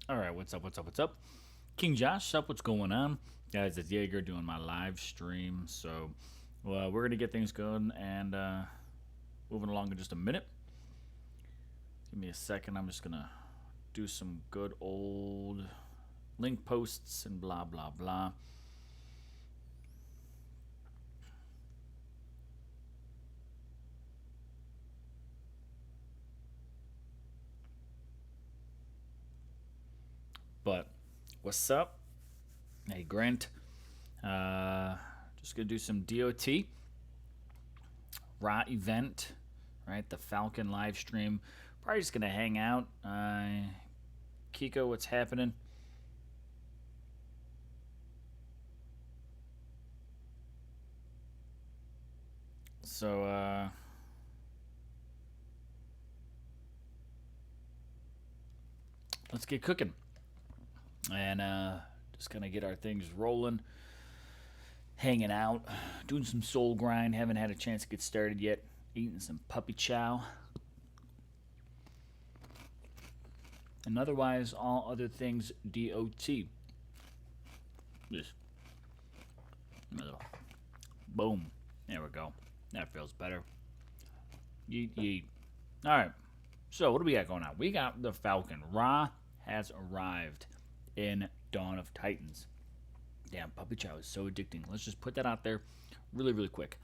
All right, what's up? What's up? What's up? King Josh, up? What's going on? Guys, it's Jaeger doing my live stream. So, well, we're going to get things going and moving along in just a minute. Give me a second. I'm just going to do some good old link posts and blah, blah, blah. But, what's up? Hey, Grant. Uh, just going to do some DOT. Raw event, right? The Falcon live stream. Probably just gonna hang out. Kiko, what's happening? So let's get cooking and just gonna get our things rolling. Hanging out, doing some soul grind. Haven't had a chance to get started yet. Eating some puppy chow. And otherwise, all other things DOT. Just boom. There we go. That feels better. Yeet yeet. All right. So what do we got going on? We got the Falcon. Ra has arrived in Dawn of Titans. Damn, puppy chow is so addicting. Let's just put that out there really, really quick.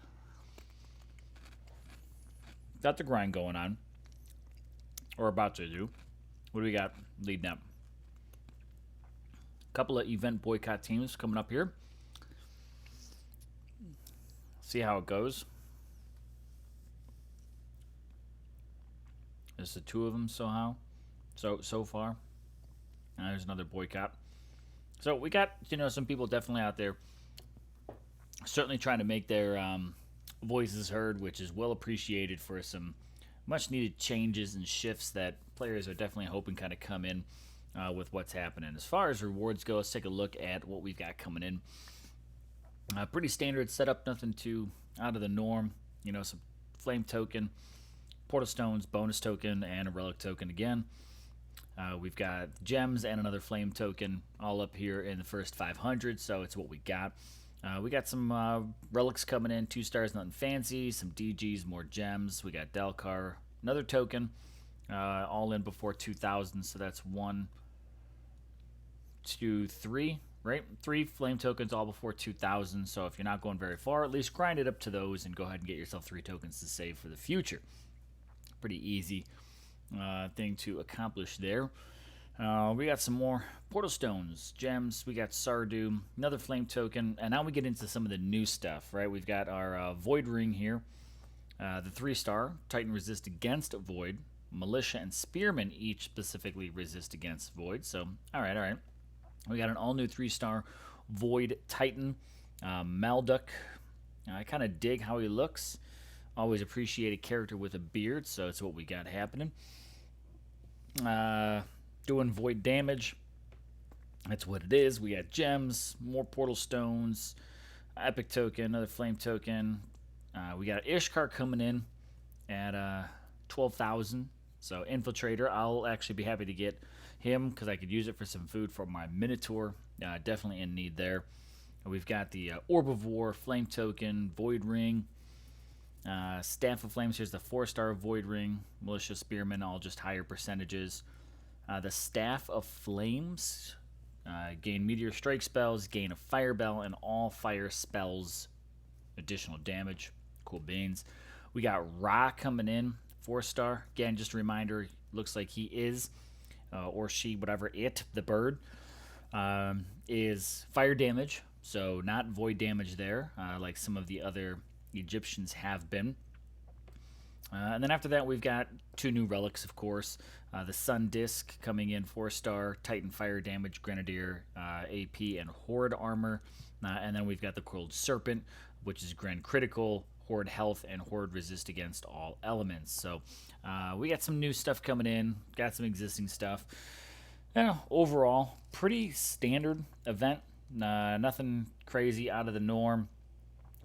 Got the grind going on. Or about to do. What do we got leading up? A couple of event boycott teams coming up here. See how it goes. There's the two of them somehow. So far. And there's another boycott. So we got, some people definitely out there certainly trying to make their voices heard, which is well appreciated for some much needed changes and shifts that players are definitely hoping kind of come in with what's happening. As far as rewards go, let's take a look at what we've got coming in. Pretty standard setup, nothing too out of the norm. Some flame token, portal stones, bonus token, and a relic token again. We've got gems and another flame token all up here in the first 500, so it's what we got. We got some relics coming in, 2 stars, nothing fancy, some DGs, more gems. We got Delcar, another token, all in before 2,000, so that's 1, 2, 3, right? 3 flame tokens all before 2,000, so if you're not going very far, at least grind it up to those and go ahead and get yourself 3 tokens to save for the future. Pretty easy thing to accomplish there. We got some more portal stones, gems. We got Sardu, another flame token, and now we get into some of the new stuff. Right, we've got our Void Ring here, the 3-star Titan resist against Void. Militia and Spearmen each specifically resist against Void. So all right. We got an all new 3-star Void Titan, Malduk. I kind of dig how he looks. Always appreciate a character with a beard, so it's what we got happening. Doing void damage. That's what it is. We got gems, more portal stones, epic token, another flame token. We got Ishkar coming in at 12,000. So infiltrator, I'll actually be happy to get him because I could use it for some food for my Minotaur. Definitely in need there. We've got the Orb of War, flame token, void ring. Staff of Flames, here's the 4-star Void Ring, Militia Spearmen, all just higher percentages. The Staff of Flames, gain Meteor Strike spells, gain a Fire Bell, and all fire spells, additional damage. Cool beans. We got Ra coming in, 4-star. Again, just a reminder, looks like he is, or she, whatever it, the bird, is fire damage, so not void damage there, like some of the other Egyptians have been. And then after that, we've got 2 new relics, of course. The Sun Disc coming in, 4-star, Titan Fire Damage, Grenadier, AP, and Horde Armor. And then we've got the Coiled Serpent, which is Gren Critical, Horde Health, and Horde Resist against all elements. So we got some new stuff coming in, got some existing stuff. Overall, pretty standard event. Nothing crazy out of the norm.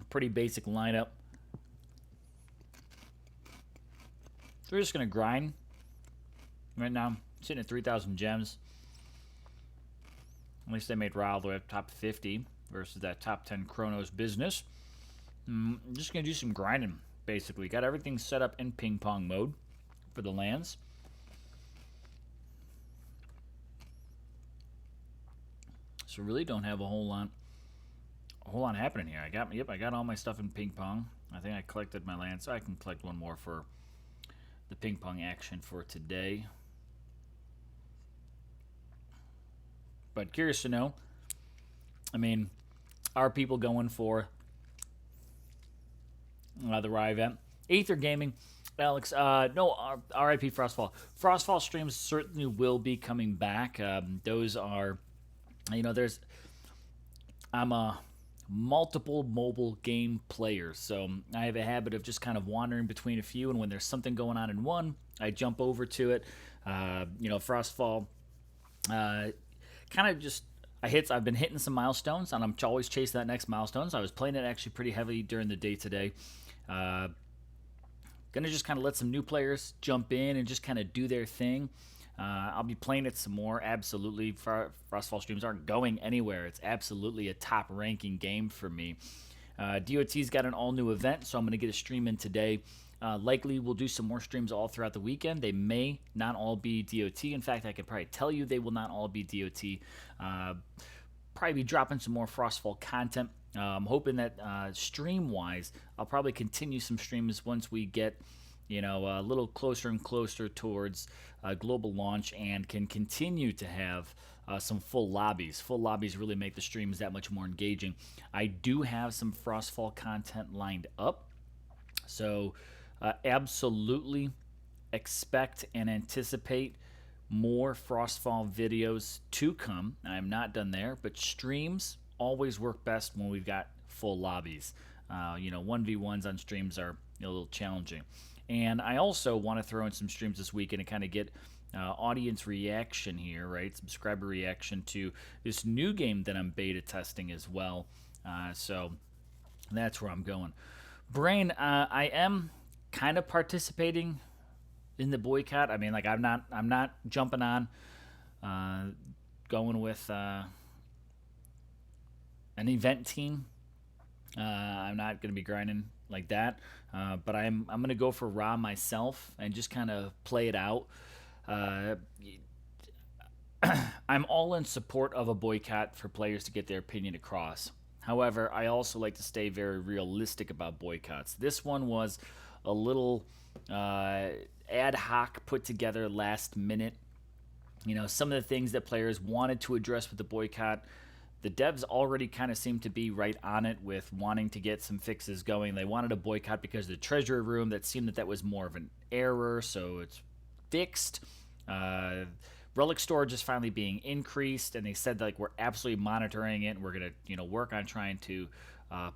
Pretty basic lineup. So we're just going to grind right now. Sitting at 3,000 gems. At least they made Ra all the way up top 50 versus that top 10 Chronos business. I'm just going to do some grinding, basically. Got everything set up in ping pong mode for the lands. So really don't have a whole lot happening here. I got all my stuff in ping pong. I think I collected my land, so I can collect one more for the ping pong action for today. But curious to know, I mean, are people going for the Rye event? Aether Gaming, Alex, no, RIP Frostfall. Frostfall streams certainly will be coming back. Those are, I'm a multiple mobile game player, so I have a habit of just kind of wandering between a few, and when there's something going on in one, I jump over to it. Frostfall, kind of just I've been hitting some milestones, and I'm always chasing that next milestone. So I was playing it actually pretty heavily during the day today. Gonna just kind of let some new players jump in and just kind of do their thing. I'll be playing it some more. Absolutely, Frostfall streams aren't going anywhere. It's absolutely a top-ranking game for me. DOT's got an all-new event, so I'm gonna get a stream in today. Likely we'll do some more streams all throughout the weekend. They may not all be DOT. In fact, I could probably tell you they will not all be DOT. Probably be dropping some more Frostfall content. I'm hoping that stream-wise, I'll probably continue some streams once we get a little closer and closer towards global launch, and can continue to have some full lobbies. Full lobbies really make the streams that much more engaging. I do have some Frostfall content lined up, so absolutely expect and anticipate more Frostfall videos to come. I'm not done there, but streams always work best when we've got full lobbies. 1v1s on streams are a little challenging. And I also want to throw in some streams this weekend and kind of get audience reaction here, right? Subscriber reaction to this new game that I'm beta testing as well. So that's where I'm going. Brain, I am kind of participating in the boycott. I mean, like I'm not jumping on, going with an event team. I'm not going to be grinding like that, but I'm going to go for Ra myself and just kind of play it out. I'm all in support of a boycott for players to get their opinion across. However, I also like to stay very realistic about boycotts. This one was a little ad hoc, put together last minute. Some of the things that players wanted to address with the boycott, the devs already kind of seem to be right on it with wanting to get some fixes going. They wanted a boycott because of the treasury room. That seemed that was more of an error, so it's fixed. Relic storage is finally being increased, and they said we're absolutely monitoring it, and we're gonna work on trying to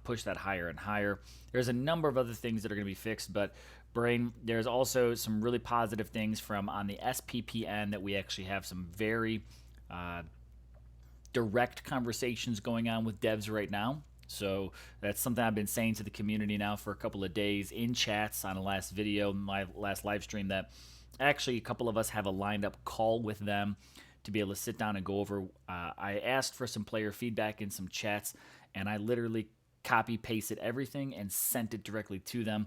push that higher and higher. There's a number of other things that are gonna be fixed, but Brain, there's also some really positive things on the SPPN that we actually have some very direct conversations going on with devs right now. So that's something I've been saying to the community now for a couple of days in chats on the last video, my last live stream, that actually a couple of us have a lined up call with them to be able to sit down and go over. I asked for some player feedback in some chats, and I literally copy pasted everything and sent it directly to them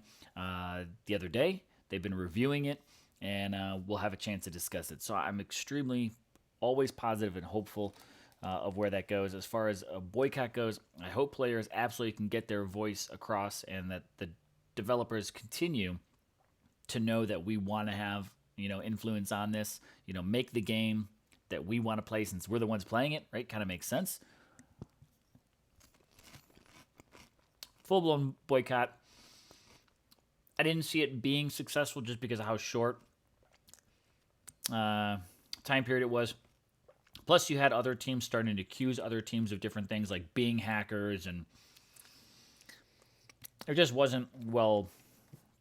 the other day. They've been reviewing it, and we'll have a chance to discuss it. So I'm extremely always positive and hopeful of where that goes. As far as a boycott goes, I hope players absolutely can get their voice across, and that the developers continue to know that we want to have influence on this. Make the game that we want to play, since we're the ones playing it, right? Kind of makes sense. Full-blown boycott, I didn't see it being successful just because of how short time period it was. Plus, you had other teams starting to accuse other teams of different things, like being hackers, and it just wasn't well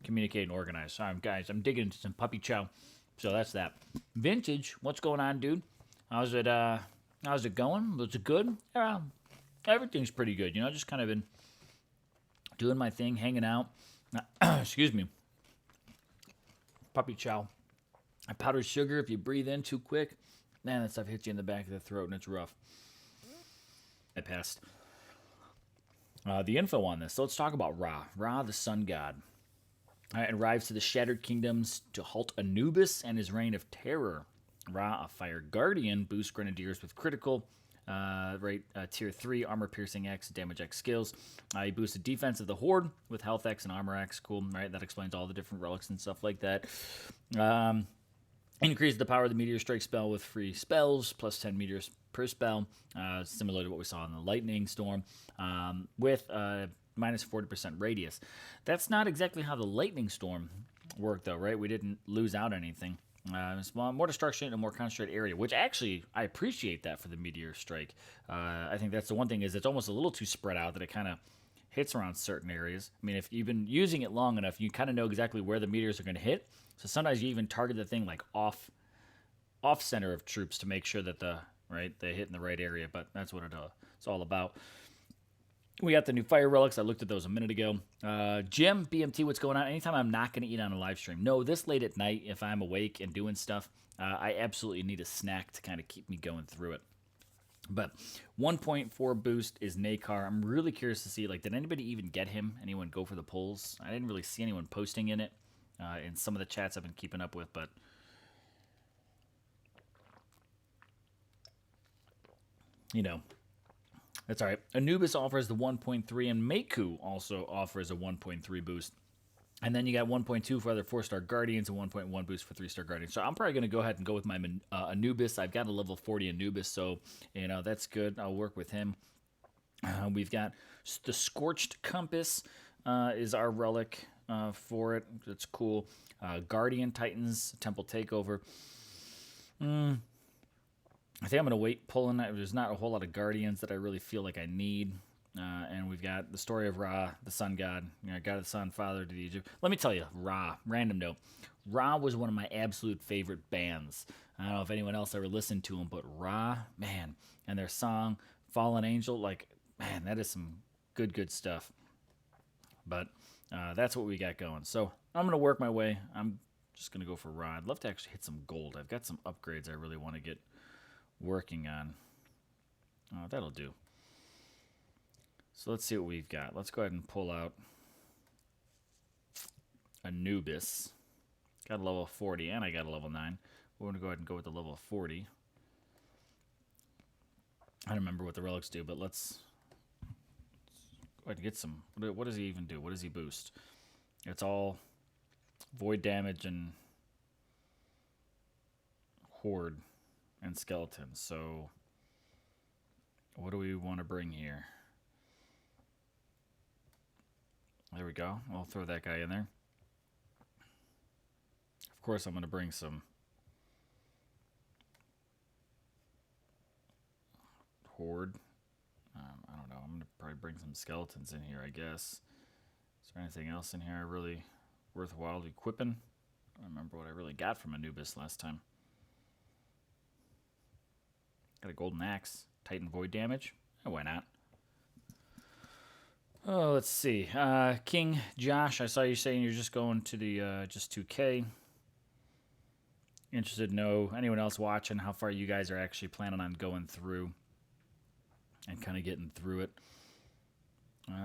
communicated and organized. Sorry, guys, I'm digging into some puppy chow. So that's that. Vintage, what's going on, dude? How's it going? Was it good? Yeah, everything's pretty good. Just kind of been doing my thing, hanging out. Excuse me. Puppy chow. Powdered sugar, if you breathe in too quick, man, that stuff hits you in the back of the throat, and it's rough. I passed the info on this. So let's talk about Ra. Ra, the sun god. Arrives to the Shattered Kingdoms to halt Anubis and his reign of terror. Ra, a fire guardian, boosts grenadiers with critical, tier 3 armor piercing X, damage X skills. He boosts the defense of the horde with health X and armor X. Cool, right? That explains all the different relics and stuff like that. Increases the power of the meteor strike spell with free spells, plus 10 meteors per spell, similar to what we saw in the lightning storm, with minus 40% radius. That's not exactly how the lightning storm worked, though, right? We didn't lose out anything. It's more destruction in a more concentrated area, which actually I appreciate that for the meteor strike. I think that's the one thing is it's almost a little too spread out that it kind of hits around certain areas. I mean, if you've been using it long enough, you kind of know exactly where the meteors are going to hit. So sometimes you even target the thing like off center of troops to make sure that they hit in the right area. But that's what it's all about. We got the new fire relics. I looked at those a minute ago. Jim, BMT, what's going on? Anytime I'm not going to eat on a live stream. No, this late at night, if I'm awake and doing stuff, I absolutely need a snack to kind of keep me going through it. But 1.4 boost is Nakar. I'm really curious to see, like, did anybody even get him? Anyone go for the polls? I didn't really see anyone posting in it in some of the chats I've been keeping up with, but you know, that's all right. Anubis offers the 1.3, and Meiku also offers a 1.3 boost. And then you got 1.2 for other 4-star Guardians and 1.1 boost for 3-star Guardians. So I'm probably going to go ahead and go with my Anubis. I've got a level 40 Anubis, so, that's good. I'll work with him. We've got the Scorched Compass is our relic for it. That's cool. Guardian Titans, Temple Takeover. I think I'm going to wait pulling. There's not a whole lot of Guardians that I really feel like I need. And we've got the story of Ra, the sun god, God of the sun, father to the Egypt. Let me tell you, Ra, random note. Ra was one of my absolute favorite bands. I don't know if anyone else ever listened to them, but Ra, man, and their song, Fallen Angel, like, man, that is some good stuff. But that's what we got going. So I'm going to work my way. I'm just going to go for Ra. I'd love to actually hit some gold. I've got some upgrades I really want to get working on. That'll do. So let's see what we've got. Let's go ahead and pull out Anubis. Got a level 40, and I got a level 9. We're going to go ahead and go with the level 40. I don't remember what the relics do, but let's go ahead and get some. What does he even do? What does he boost? It's all void damage and horde and skeletons. So what do we want to bring here? There we go. I'll throw that guy in there. Of course, I'm going to bring some horde. I don't know. I'm going to probably bring some skeletons in here, I guess. Is there anything else in here really worthwhile equipping? I don't remember what I really got from Anubis last time. Got a golden axe. Titan void damage. Why not? Oh, let's see. King Josh, I saw you saying you're just going to the just 2K. Interested to know, anyone else watching, how far you guys are actually planning on going through and kind of getting through it.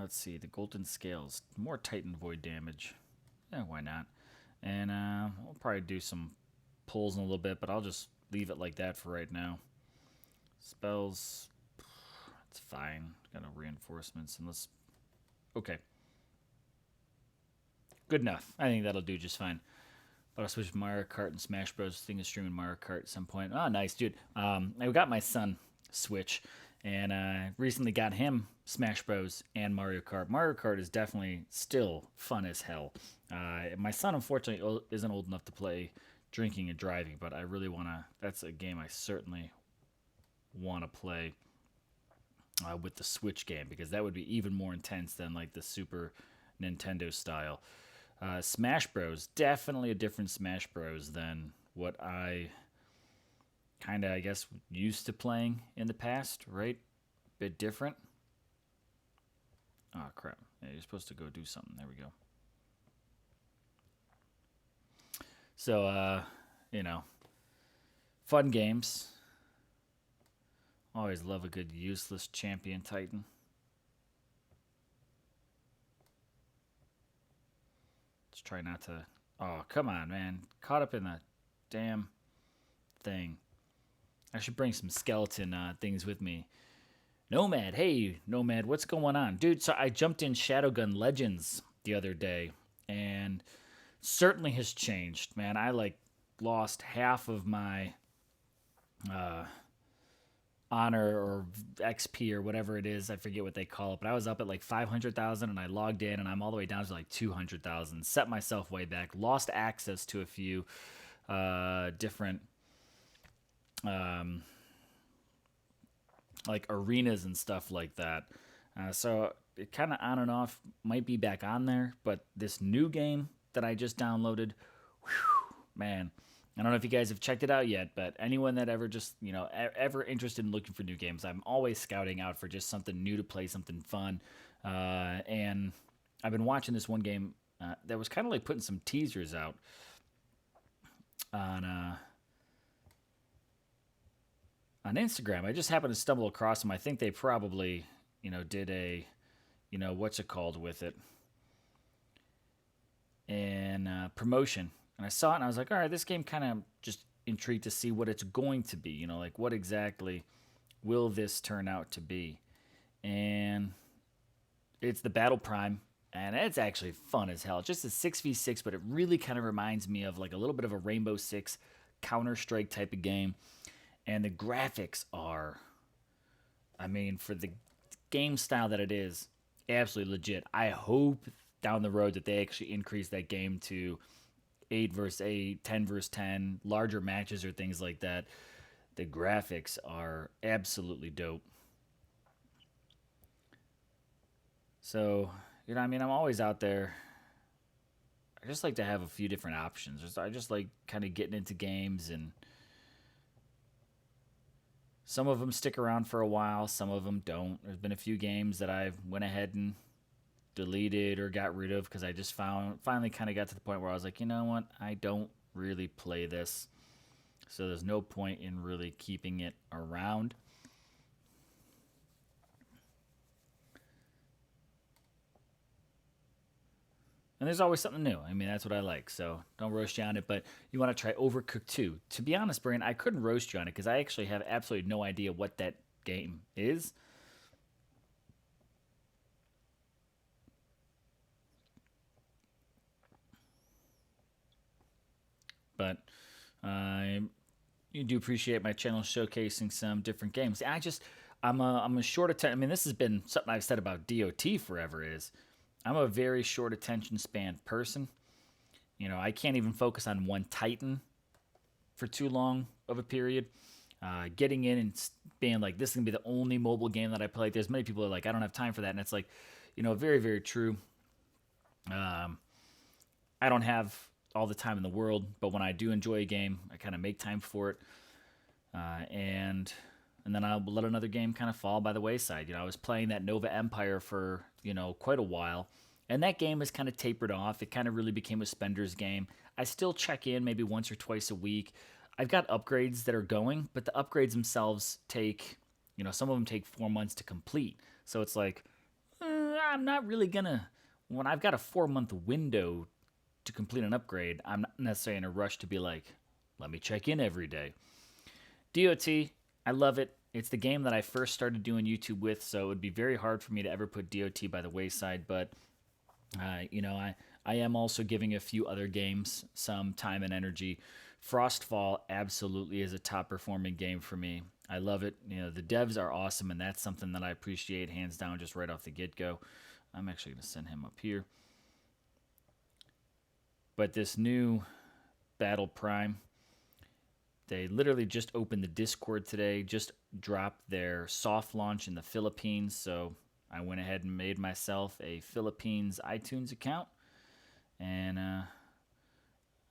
Let's see. The golden scales. More Titan void damage. Yeah, why not? And we'll probably do some pulls in a little bit, but I'll just leave it like that for right now. Spells. It's fine. Got no reinforcements unless... Okay. Good enough. I think that'll do just fine. But I'll switch Mario Kart and Smash Bros. Thing is streaming Mario Kart at some point. Oh, nice, dude. I got my son Switch, and I recently got him Smash Bros. And Mario Kart. Mario Kart is definitely still fun as hell. My son, unfortunately, isn't old enough to play drinking and driving, but I really want to... That's a game I certainly want to play with the Switch game, because that would be even more intense than like the Super Nintendo style. Smash Bros. Definitely a different Smash Bros. Than what I kind of, I guess, used to playing in the past, right? Bit different. Oh, crap. Yeah, you're supposed to go do something. There we go. So, fun games. Always love a good useless champion Titan. Let's try not to. Oh, come on, man. Caught up in the damn thing. I should bring some skeleton things with me. Nomad, hey, Nomad, what's going on? Dude, so I jumped in Shadowgun Legends the other day, and certainly has changed, man. I like lost half of my uh, honor or XP or whatever it is. I forget what they call it, but I was up at like 500,000 and I logged in and I'm all the way down to like 200,000. Set myself way back. Lost access to a few different um, like arenas and stuff like that. So it kind of on and off might be back on there, but this new game that I just downloaded, whew, man, I don't know if you guys have checked it out yet, but anyone that ever just, ever interested in looking for new games, I'm always scouting out for just something new to play, something fun. And I've been watching this one game that was kind of like putting some teasers out on Instagram. I just happened to stumble across them. I think they probably, did a, what's it called with it, and promotion. And I saw it and I was like, all right, this game kind of just intrigued to see what it's going to be. Like what exactly will this turn out to be? And it's the Battle Prime, and it's actually fun as hell. It's just a 6v6, but it really kind of reminds me of like a little bit of a Rainbow Six Counter-Strike type of game. And the graphics are, I mean, for the game style that it is, absolutely legit. I hope down the road that they actually increase that game to 8 versus 8, 10 versus 10, larger matches or things like that. The graphics are absolutely dope. So, I mean, I'm always out there. I just like to have a few different options. I just like kind of getting into games, and some of them stick around for a while, some of them don't. There's been a few games that I went ahead and deleted or got rid of because I just finally kind of got to the point where I was like, you know what, I don't really play this, so there's no point in really keeping it around. And there's always something new. I mean, that's what I like, so don't roast you on it. But you want to try Overcooked 2. To be honest, Brian, I couldn't roast you on it because I actually have absolutely no idea what that game is. But I you do appreciate my channel showcasing some different games. I'm a short attention. I mean, this has been something I've said about DOT forever. Is I'm a very short attention span person. I can't even focus on one Titan for too long of a period. Getting in and being like, this is gonna be the only mobile game that I play. There's many people that are like, I don't have time for that, and it's like, very very true. Um, I don't have all the time in the world, but when I do enjoy a game, I kind of make time for it, and then I'll let another game kind of fall by the wayside. I was playing that Nova Empire for quite a while, and that game has kind of tapered off. It kind of really became a spender's game. I still check in maybe once or twice a week. I've got upgrades that are going, but the upgrades themselves take, some of them take 4 months to complete. So it's like, I'm not really gonna, when I've got a 4 month window to complete an upgrade, I'm not necessarily in a rush to be like, let me check in every day. DOT, I love it. It's the game that I first started doing YouTube with, so it would be very hard for me to ever put DOT by the wayside. But, I am also giving a few other games some time and energy. Frostfall absolutely is a top performing game for me. I love it. The devs are awesome, and that's something that I appreciate hands down just right off the get-go. I'm actually going to send him up here. But this new Battle Prime, they literally just opened the Discord today, just dropped their soft launch in the Philippines, so I went ahead and made myself a Philippines iTunes account, and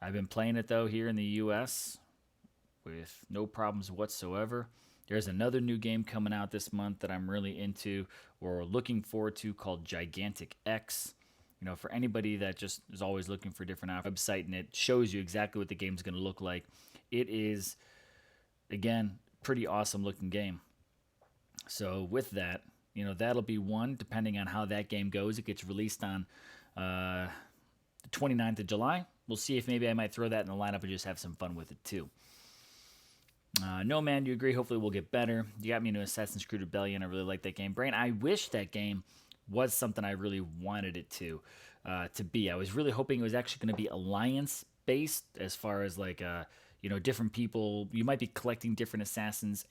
I've been playing it, though, here in the U.S. with no problems whatsoever. There's another new game coming out this month that I'm really into or looking forward to called Gigantic X. For anybody that just is always looking for different website, and it shows you exactly what the game's going to look like. It is, again, pretty awesome looking game. So with that, that'll be one. Depending on how that game goes, it gets released on the 29th of July. We'll see if maybe I might throw that in the lineup and just have some fun with it too. No, man, you agree. Hopefully, we'll get better. You got me into Assassin's Creed Rebellion. I really like that game. Brain, I wish that game was something I really wanted it to be. I was really hoping it was actually going to be alliance based, as far as like different people. You might be collecting different assassins,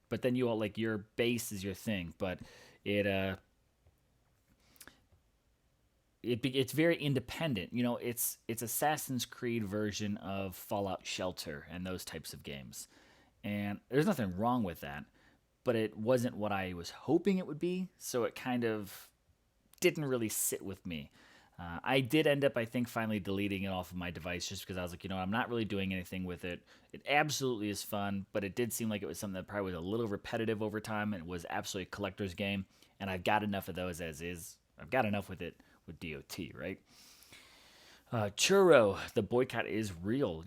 but then you all like your base is your thing. But it it's very independent. It's Assassin's Creed version of Fallout Shelter and those types of games. And there's nothing wrong with that, but it wasn't what I was hoping it would be, so it kind of didn't really sit with me. I did end up, I think, finally deleting it off of my device just because I was like, I'm not really doing anything with it. It absolutely is fun, but it did seem like it was something that probably was a little repetitive over time, and it was absolutely a collector's game, and I've got enough of those as is. I've got enough with it with DOT, right? Churro, the boycott is real.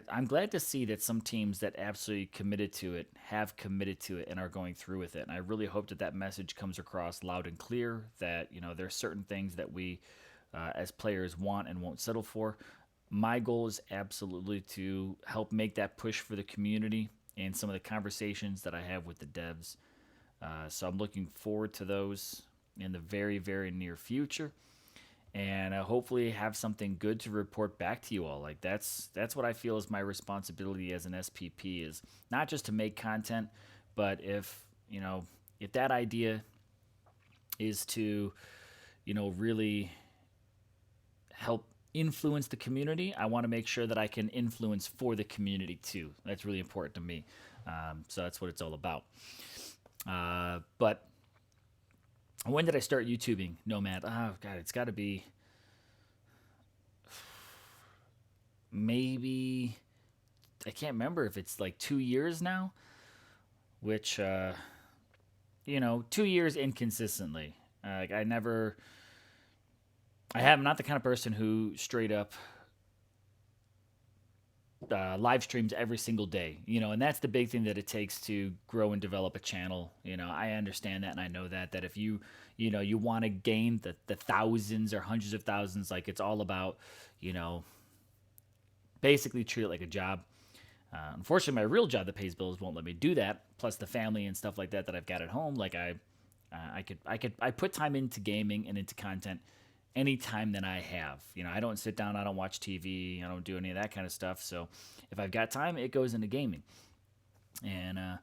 I'm glad to see that some teams that absolutely committed to it have committed to it and are going through with it. And I really hope that that message comes across loud and clear that, there are certain things that we as players want and won't settle for. My goal is absolutely to help make that push for the community and some of the conversations that I have with the devs. So I'm looking forward to those in the very, very near future, and hopefully have something good to report back to you all. Like that's what I feel is my responsibility as an SPP, is not just to make content, but if that idea is to really help influence the community, I want to make sure that I can influence for the community too. That's really important to me. So that's what it's all about. But when did I start YouTubing? Nomad. Oh God, it's got to be maybe, I can't remember if it's like 2 years now, which 2 years inconsistently. Like I'm not the kind of person who straight up live streams every single day, and that's the big thing that it takes to grow and develop a channel. I understand that, and I know that if you want to gain the thousands or hundreds of thousands, like it's all about, basically treat it like a job. Unfortunately, my real job that pays bills won't let me do that. Plus the family and stuff like that I've got at home. Like I put time into gaming and into content any time that I have. I don't sit down, I don't watch TV, I don't do any of that kind of stuff. So if I've got time, it goes into gaming. And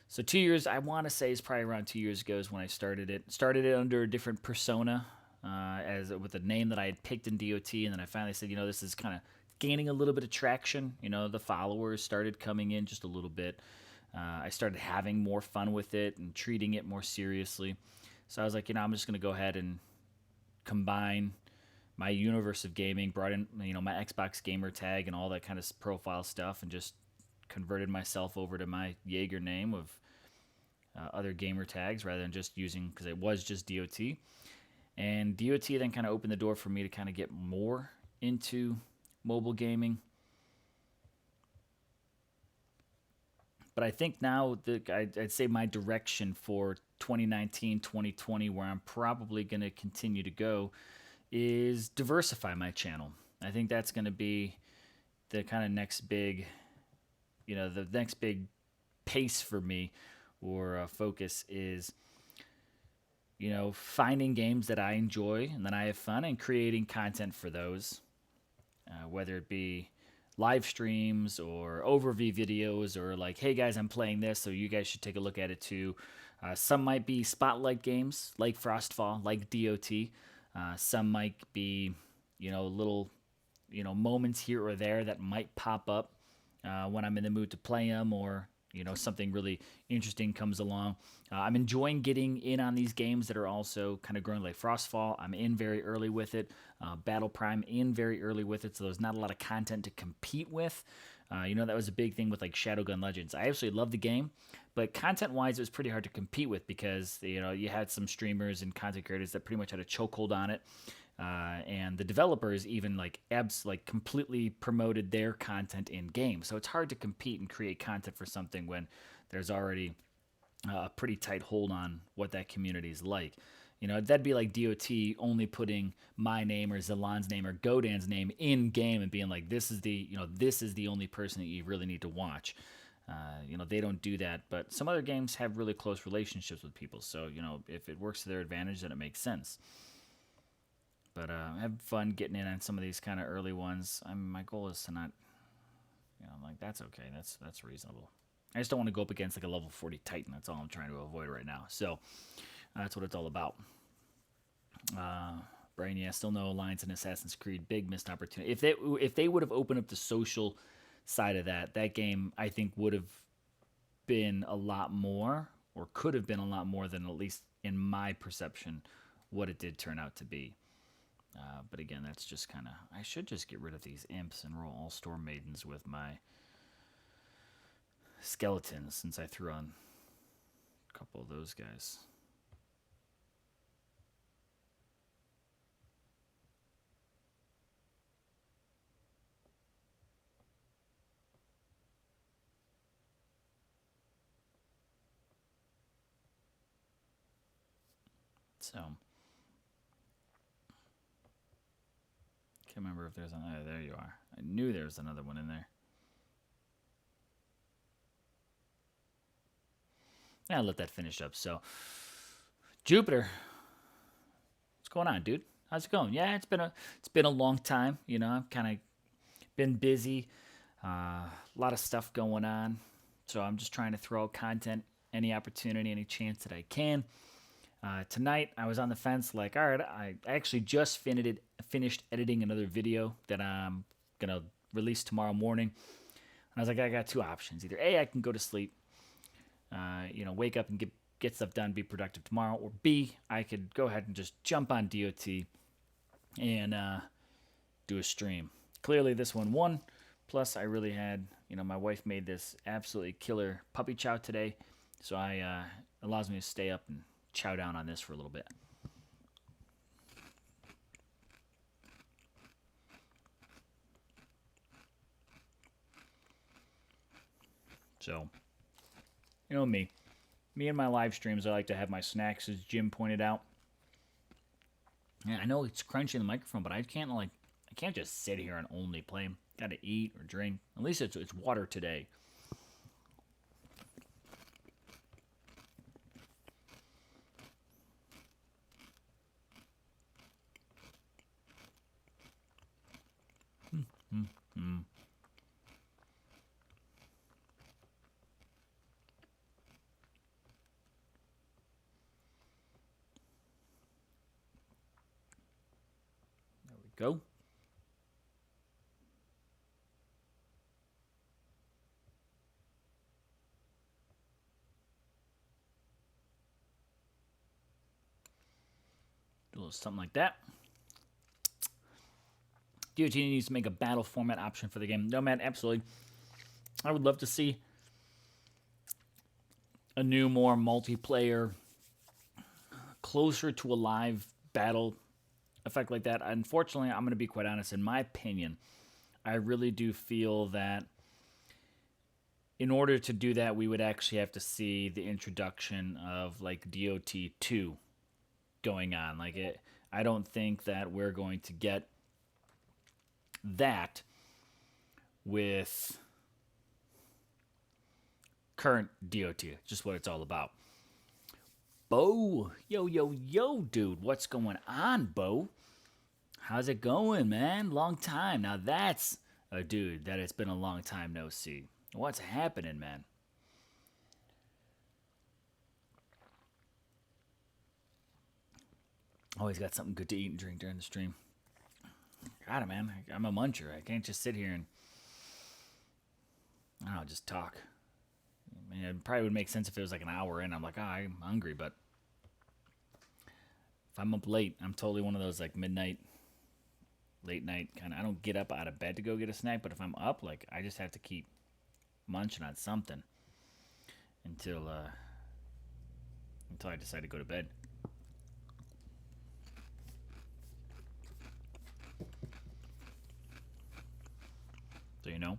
so 2 years, I want to say, is probably around 2 years ago is when I started it. Started it under a different persona, as with a name that I had picked in DOT, and then I finally said, this is kind of gaining a little bit of traction. The followers started coming in just a little bit. I started having more fun with it and treating it more seriously. So I was like, I'm just going to go ahead and combine my universe of gaming, brought in my Xbox gamer tag and all that kind of profile stuff, and just converted myself over to my Jaeger name of other gamer tags rather than just using, because it was just DOT. And DOT then kind of opened the door for me to kind of get more into mobile gaming. But I think now I'd say my direction for 2019, 2020, where I'm probably going to continue to go, is diversify my channel. I think that's going to be the kind of next big, the next big pace for me, or focus is, finding games that I enjoy and that I have fun, and creating content for those, whether it be live streams or overview videos, or like, hey guys, I'm playing this, so you guys should take a look at it too. Some might be spotlight games like Frostfall, like DOT. Some might be, little, moments here or there that might pop up when I'm in the mood to play them, or something really interesting comes along. I'm enjoying getting in on these games that are also kind of growing, like Frostfall. I'm in very early with it. Battle Prime, in very early with it, so there's not a lot of content to compete with. That was a big thing with like Shadowgun Legends. I absolutely love the game, but content-wise, it was pretty hard to compete with, because you had some streamers and content creators that pretty much had a chokehold on it. And the developers even completely promoted their content in game. So it's hard to compete and create content for something when there's already a pretty tight hold on what that community is like. You know, that'd be like DOT only putting my name or Zalon's name or Godan's name in game and being like, this is the only person that you really need to watch. They don't do that, but some other games have really close relationships with people. So, if it works to their advantage, then it makes sense. But have fun getting in on some of these kind of early ones. My goal is to not, like that's okay. That's reasonable. I just don't want to go up against like a level 40 Titan. That's all I'm trying to avoid right now. So that's what it's all about. Brian, yeah, still no alliance in Assassin's Creed. Big missed opportunity. If they would have opened up the social side of that game, I think would have been a lot more, or could have been a lot more than, at least in my perception, what it did turn out to be. But again, that's just kind of, I should just get rid of these imps and roll all storm maidens with my skeletons, since I threw on a couple of those guys. So, can't remember if there's another. There you are. I knew there was another one in there. Yeah, I'll let that finish up. So, Jupiter, what's going on, dude? How's it going? Yeah, it's been a long time. I've kind of been busy. A lot of stuff going on. So I'm just trying to throw out content, any opportunity, any chance that I can. Tonight, I was on the fence, like, all right, I actually just finished editing another video that I'm going to release tomorrow morning. And I was like, I got two options. Either A, I can go to sleep, wake up and get stuff done, be productive tomorrow, or B, I could go ahead and just jump on DOT and do a stream. Clearly, this one won. Plus, I really had, my wife made this absolutely killer puppy chow today, so allows me to stay up and chow down on this for a little bit. So, me and my live streams, I like to have my snacks, as Jim pointed out. Yeah, I know it's crunchy in the microphone, but I can't just sit here and only play. Got to eat or drink. At least it's water today. There we go. Do a little something like that. DOT needs to make a battle format option for the game. No, man, absolutely. I would love to see a new, more multiplayer, closer to a live battle effect like that. Unfortunately, I'm going to be quite honest. In my opinion, I really do feel that in order to do that, we would actually have to see the introduction of like DOT 2 going on. I don't think that we're going to get that with current DOT, just what it's all about. Bo, yo, dude, what's going on, Bo? How's it going, man? Long time. Now that's a dude that it's been a long time no see. What's happening, man? Always got something good to eat and drink during the stream. God, man, I'm a muncher. I can't just sit here and, I don't know, just talk. I mean, it probably would make sense if it was like an hour in. I'm like, I'm hungry, but if I'm up late, I'm totally one of those like midnight, late night kind of. I don't get up out of bed to go get a snack, but if I'm up, like I just have to keep munching on something until I decide to go to bed. So you know.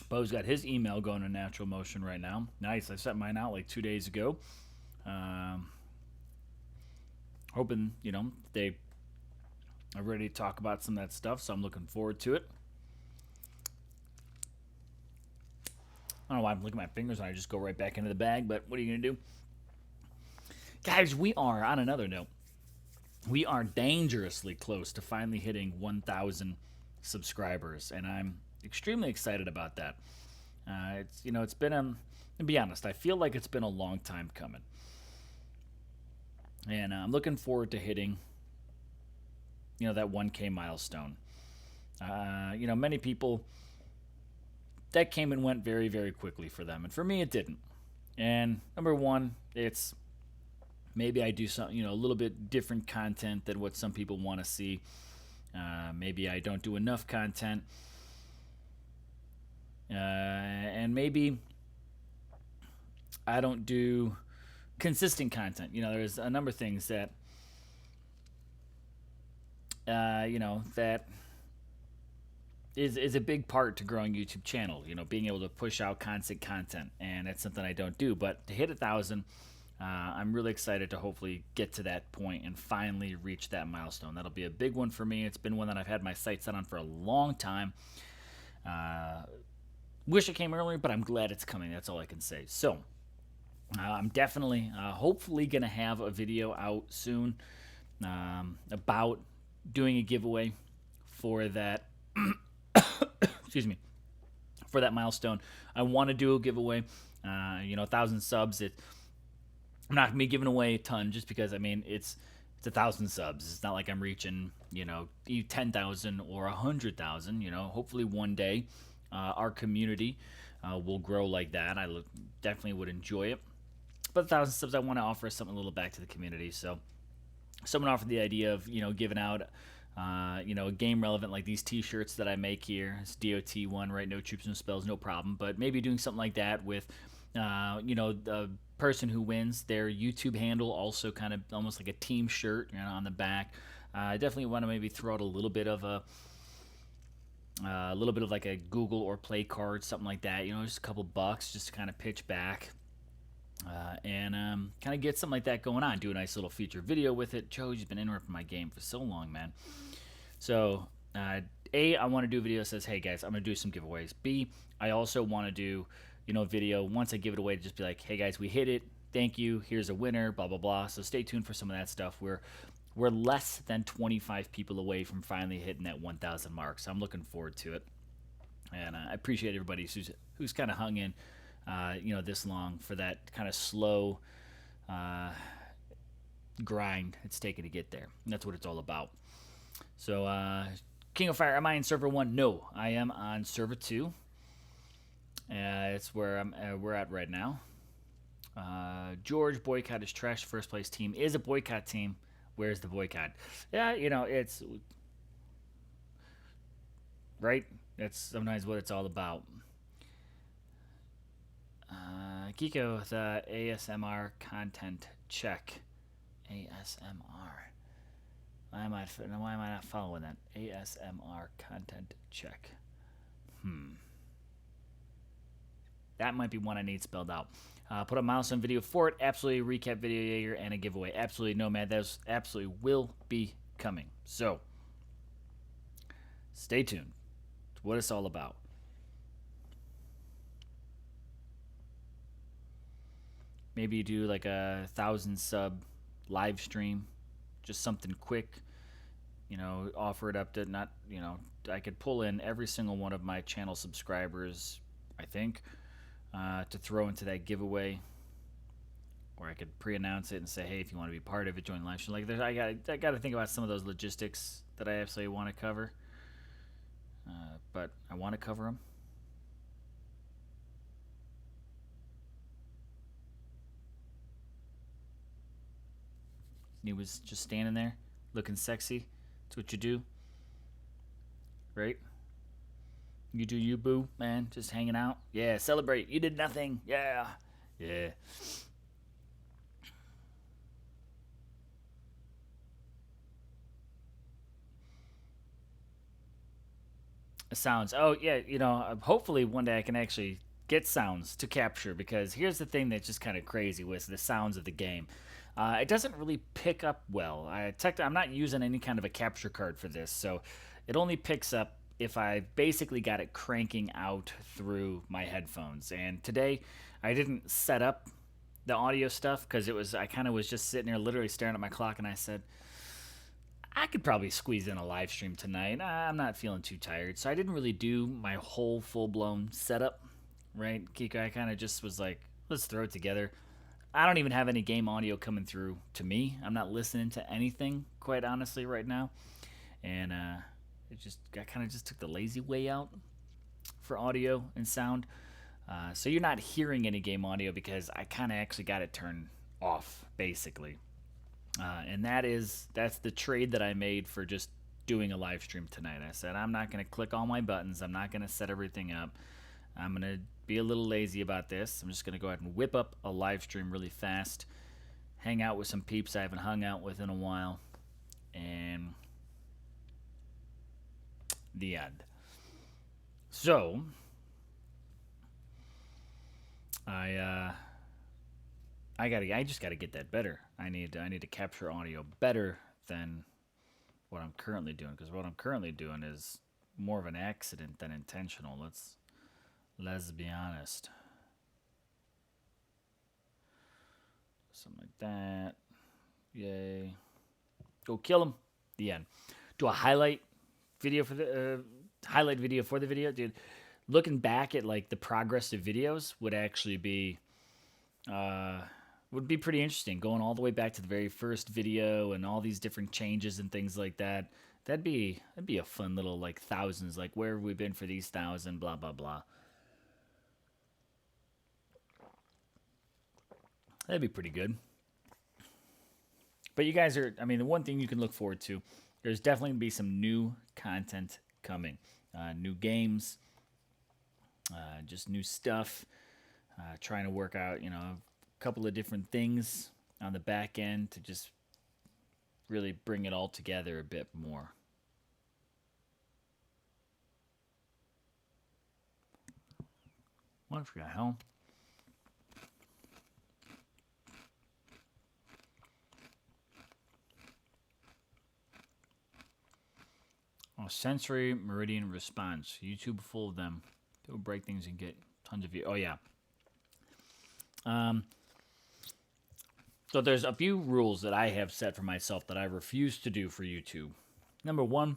Bo's got his email going in natural motion right now. Nice. I sent mine out like 2 days ago. Hoping, they are ready to talk about some of that stuff, so I'm looking forward to it. I don't know why I'm looking at my fingers and I just go right back into the bag, but what are you going to do? Guys, we are, on another note, we are dangerously close to finally hitting 1,000 subscribers, and I'm extremely excited about that. It's been, to be honest, I feel like it's been a long time coming. And I'm looking forward to hitting, that 1K milestone. Many people, that came and went very, very quickly for them. And for me, it didn't. And number one, it's maybe I do something, a little bit different content than what some people want to see. Maybe I don't do enough content. And maybe I don't do consistent content. There's a number of things that, that is a big part to growing YouTube channel. Being able to push out constant content, and that's something I don't do. But to hit 1,000, I'm really excited to hopefully get to that point and finally reach that milestone. That'll be a big one for me. It's been one that I've had my sights set on for a long time. Wish it came earlier, but I'm glad it's coming. That's all I can say. So I'm definitely, hopefully, going to have a video out soon about doing a giveaway for that. Excuse me. For that milestone. I want to do a giveaway. 1,000 subs. I'm not going to be giving away a ton just because, it's 1,000 subs. It's not like I'm reaching, 10,000 or 100,000. Hopefully one day our community will grow like that. I definitely would enjoy it. But 1,000 subs, I want to offer something a little back to the community. So someone offered the idea of, giving out, a game relevant like these T-shirts that I make here. It's DOT one, right? No troops, no spells, no problem. But maybe doing something like that with, the person who wins, their YouTube handle, also kind of almost like a team shirt, on the back. I definitely want to maybe throw out a little bit of like a Google or Play card, something like that. Just a couple bucks just to kind of pitch back. And kind of get something like that going on. Do a nice little feature video with it. Joe, you've been interrupting my game for so long, man. So, A, I want to do a video that says, hey, guys, I'm going to do some giveaways. B, I also want to do, a video, once I give it away, to just be like, hey, guys, we hit it. Thank you. Here's a winner, blah, blah, blah. So stay tuned for some of that stuff. We're less than 25 people away from finally hitting that 1,000 mark. So I'm looking forward to it. And I appreciate everybody who's kind of hung in, this long for that kind of slow grind it's taken to get there. And that's what it's all about. So, King of Fire, am I in server 1? No, I am on server 2. It's where we're at right now. George, boycott is trash. First place team is a boycott team. Where's the boycott? Yeah, it's right. That's sometimes what it's all about. Kiko, the ASMR content check. ASMR. Why am I not following that? ASMR content check. That might be one I need spelled out. Put a milestone video for it. Absolutely recap video, Jaeger, and a giveaway. Absolutely nomad. That absolutely will be coming. So, stay tuned to what it's all about. Maybe you do like a 1,000 sub live stream, just something quick. Offer it up to not. I could pull in every single one of my channel subscribers, I think, to throw into that giveaway. Or I could pre-announce it and say, hey, if you want to be part of it, join live stream. Like, I got to think about some of those logistics that I absolutely want to cover. But I want to cover them. He was just standing there, looking sexy. That's what you do, right? You do you, boo, man. Just hanging out. Yeah, celebrate. You did nothing. Yeah. Yeah. sounds. Oh yeah, hopefully one day I can actually get sounds to capture, because here's the thing that's just kind of crazy with the sounds of the game. It doesn't really pick up well. I'm not using any kind of a capture card for this, so it only picks up if I basically got it cranking out through my headphones. And today I didn't set up the audio stuff because I kind of was just sitting there literally staring at my clock, and I said, I could probably squeeze in a live stream tonight. I'm not feeling too tired. So I didn't really do my whole full blown setup, right, Kiko? I kind of just was like, let's throw it together. I don't even have any game audio coming through to me. I'm not listening to anything, quite honestly, right now. And I kind of just took the lazy way out for audio and sound. So you're not hearing any game audio because I kind of actually got it turned off, basically. And that's the trade that I made for just doing a live stream tonight. I said I'm not going to click all my buttons. I'm not going to set everything up. I'm going to be a little lazy about this. I'm just going to go ahead and whip up a live stream really fast, hang out with some peeps I haven't hung out with in a while, and the end. So I just gotta get that better. I need to capture audio better than what I'm currently doing, because what I'm currently doing is more of an accident than intentional. Let's be honest. Something like that. Yay. Go kill him. The end. Do a highlight video for the video, dude. Looking back at like the progress of videos would actually be pretty interesting. Going all the way back to the very first video and all these different changes and things like that. That'd be a fun little like thousands. Like, where have we been for these 1,000? Blah blah blah. That'd be pretty good. But you guys the one thing you can look forward to, there's definitely going to be some new content coming. New games, just new stuff. Trying to work out, a couple of different things on the back end to just really bring it all together a bit more. What the hell? Oh, sensory meridian response. YouTube full of them. People break things and get tons of views. Oh yeah. So there's a few rules that I have set for myself that I refuse to do for YouTube. Number one,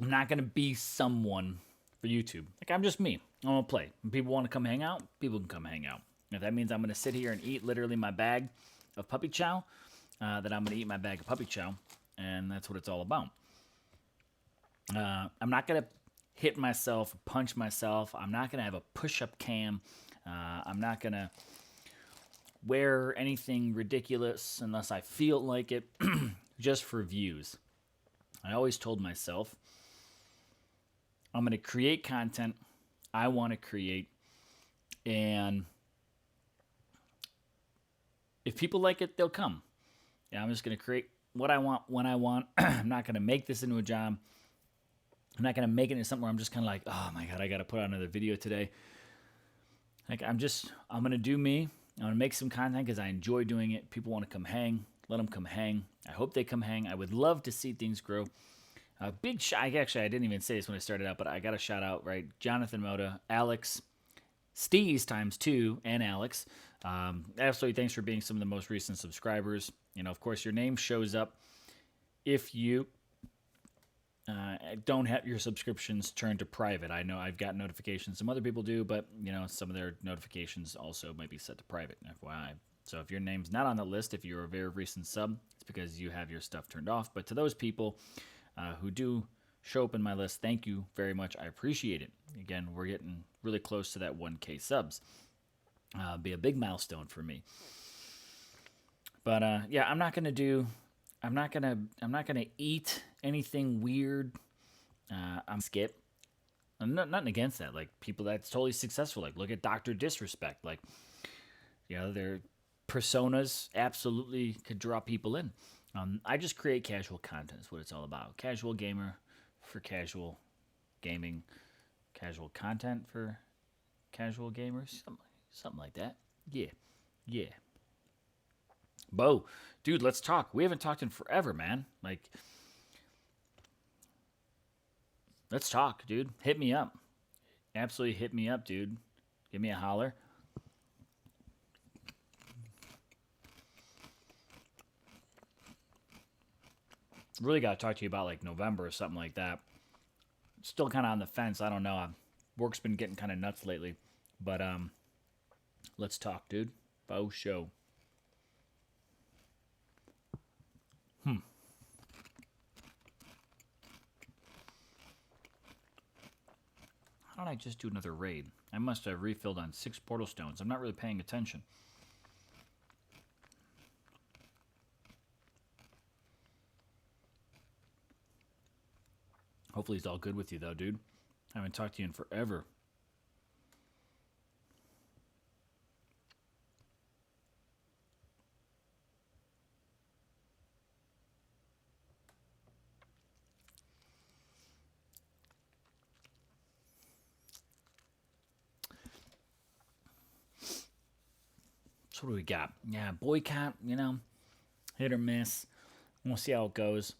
I'm not going to be someone for YouTube. Like, I'm just me. I'm going to play. When people want to come hang out, people can come hang out. If that means I'm going to sit here and eat literally my bag of puppy chow, then I'm going to eat my bag of puppy chow, and that's what it's all about. I'm not going to hit myself, punch myself. I'm not going to have a push-up cam. I'm not going to wear anything ridiculous unless I feel like it, just for views. I always told myself, I'm going to create content I want to create, and if people like it, they'll come. Yeah, I'm just going to create what I want when I want. I'm not going to make this into a job. I'm not going to make it into something where I'm just kind of like, oh my God, I got to put out another video today. Like, I'm going to do me. I'm going to make some content because I enjoy doing it. People want to come hang. Let them come hang. I hope they come hang. I would love to see things grow. A big shout. Actually, I didn't even say this when I started out, but I got a shout out, right? Jonathan Moda, Alex, Steez times 2, and Alex. Absolutely, thanks for being some of the most recent subscribers. Of course, your name shows up if you don't have your subscriptions turned to private. I know I've got notifications. Some other people do, but some of their notifications also might be set to private, FYI. So if your name's not on the list, if you're a very recent sub, it's because you have your stuff turned off. But to those people who do show up in my list, thank you very much. I appreciate it. Again, we're getting really close to that 1K subs. Be a big milestone for me. But yeah, I'm not gonna eat anything weird. I'm skip. I'm nothing against that. Like, people that's totally successful. Like, look at Dr. Disrespect. Like, their personas absolutely could draw people in. I just create casual content. Is what it's all about. Casual gamer for casual gaming. Casual content for casual gamers. Something like that. Yeah. Yeah. Bo, dude, let's talk. We haven't talked in forever, man. Like, let's talk, dude. Hit me up. Absolutely hit me up, dude. Give me a holler. Really got to talk to you about like November or something like that. Still kind of on the fence. I don't know. Work's been getting kind of nuts lately, but let's talk, dude. Bo show. How did I just do another raid? I must have refilled on 6 portal stones. I'm not really paying attention. Hopefully he's all good with you, though, dude. I haven't talked to you in forever. So what do we got? Yeah, boycott, hit or miss. We'll see how it goes.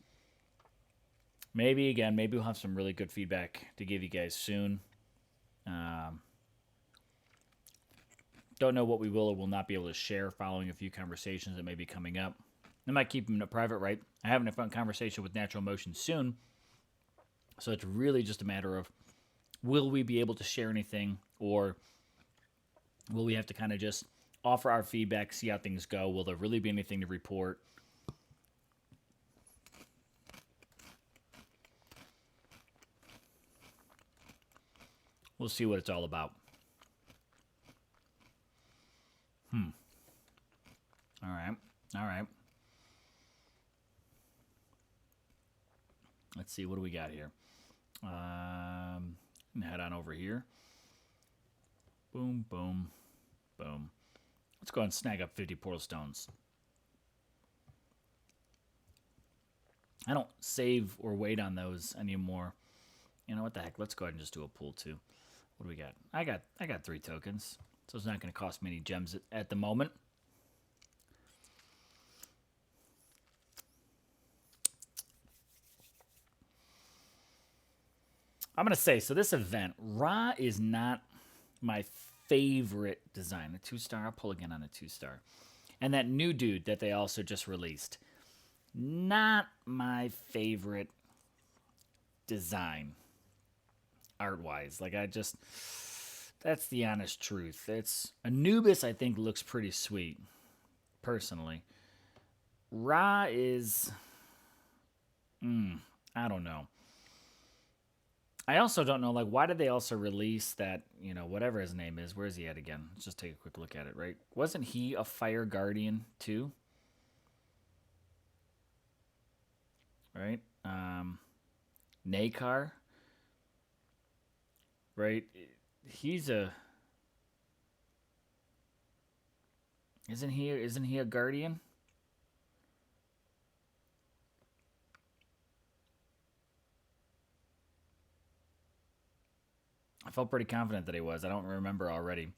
Maybe we'll have some really good feedback to give you guys soon. Don't know what we will or will not be able to share following a few conversations that may be coming up. I might keep them private, right? I'm having a fun conversation with Natural Motion soon. So it's really just a matter of will we be able to share anything, or will we have to kind of just offer our feedback, see how things go? Will there really be anything to report? We'll see what it's all about. All right. Let's see, what do we got here? Head on over here. Boom, boom, boom. Let's go ahead and snag up 50 portal stones. I don't save or wait on those anymore. You know what the heck? Let's go ahead and just do a pull too. What do we got? I got 3 tokens, so it's not going to cost me any gems at the moment. I'm going to say, so this event, Ra is not my favorite design. A 2-star, I'll pull again on a 2-star. And that new dude that they also just released, not my favorite design art-wise. Like, that's the honest truth. It's Anubis, I think, looks pretty sweet, personally. Ra is, I don't know. I also don't know, like, why did they also release that, whatever his name is? Where is he at again? Let's just take a quick look at it, right? Wasn't he a fire guardian, too? Right? Nakar? Right? He's a... Isn't he a guardian? I felt pretty confident that he was. I don't remember already,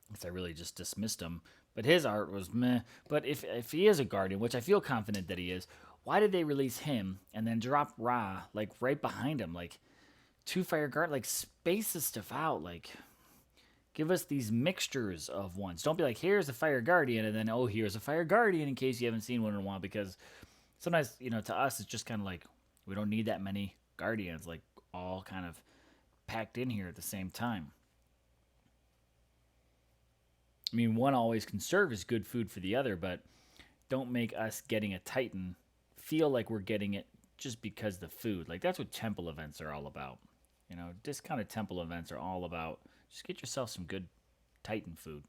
because I really just dismissed him. But his art was meh. But if he is a guardian, which I feel confident that he is, why did they release him and then drop Ra like right behind him, like 2 fire guard? Like, space this stuff out. Like, give us these mixtures of ones. Don't be like, here's a fire guardian, and then here's a fire guardian in case you haven't seen one in a while. Because sometimes to us it's just kind of like we don't need that many guardians, like all kind of packed in here at the same time. I mean, one always can serve as good food for the other, but don't make us getting a Titan feel like we're getting it just because the food. Like, that's what temple events are all about. Discounted temple events are all about just get yourself some good Titan food.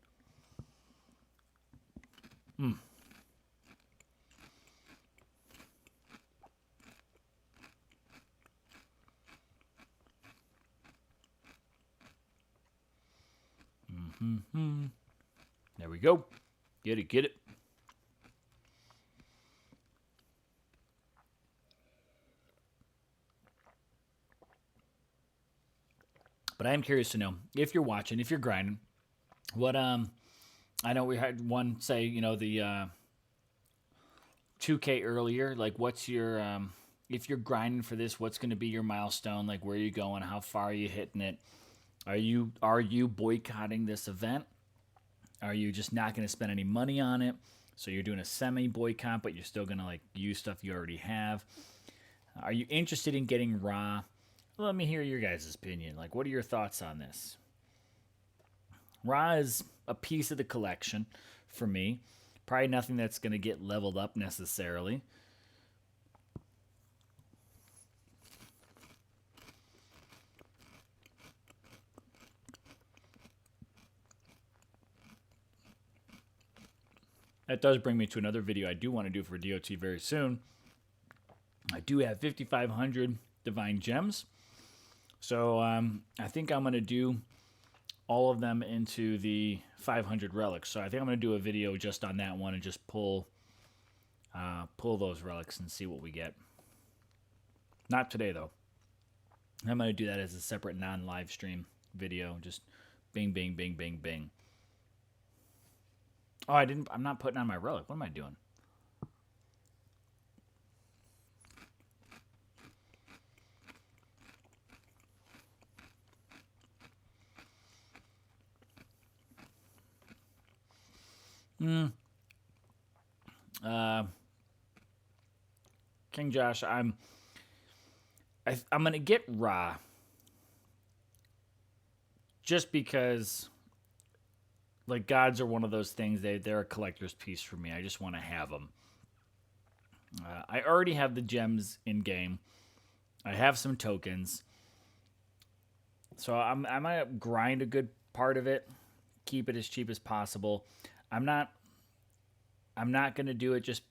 There we go. Get it. But I am curious to know if you're watching, if you're grinding, what I know we had one say, the 2K earlier. Like, what's your if you're grinding for this, what's going to be your milestone? Like, where are you going? How far are you hitting it? Are you boycotting this event? Are you just not going to spend any money on it? So you're doing a semi boycott, but you're still going to like use stuff you already have. Are you interested in getting raw? Let me hear your guys' opinion. Like, what are your thoughts on this? Raw is a piece of the collection for me. Probably nothing that's going to get leveled up necessarily. That does bring me to another video I do want to do for DOT very soon. I do have 5,500 Divine Gems. So I think I'm going to do all of them into the 500 relics. So I think I'm going to do a video just on that one and just pull those relics and see what we get. Not today, though. I'm going to do that as a separate non-live stream video. Just bing, bing, bing, bing, bing. Oh, I'm not putting on my relic. What am I doing? King Josh, I'm gonna get raw just because like gods are one of those things. They're a collector's piece for me. I just want to have them. I already have the gems in game. I have some tokens, so I'm gonna grind a good part of it, keep it as cheap as possible. I'm not gonna do it just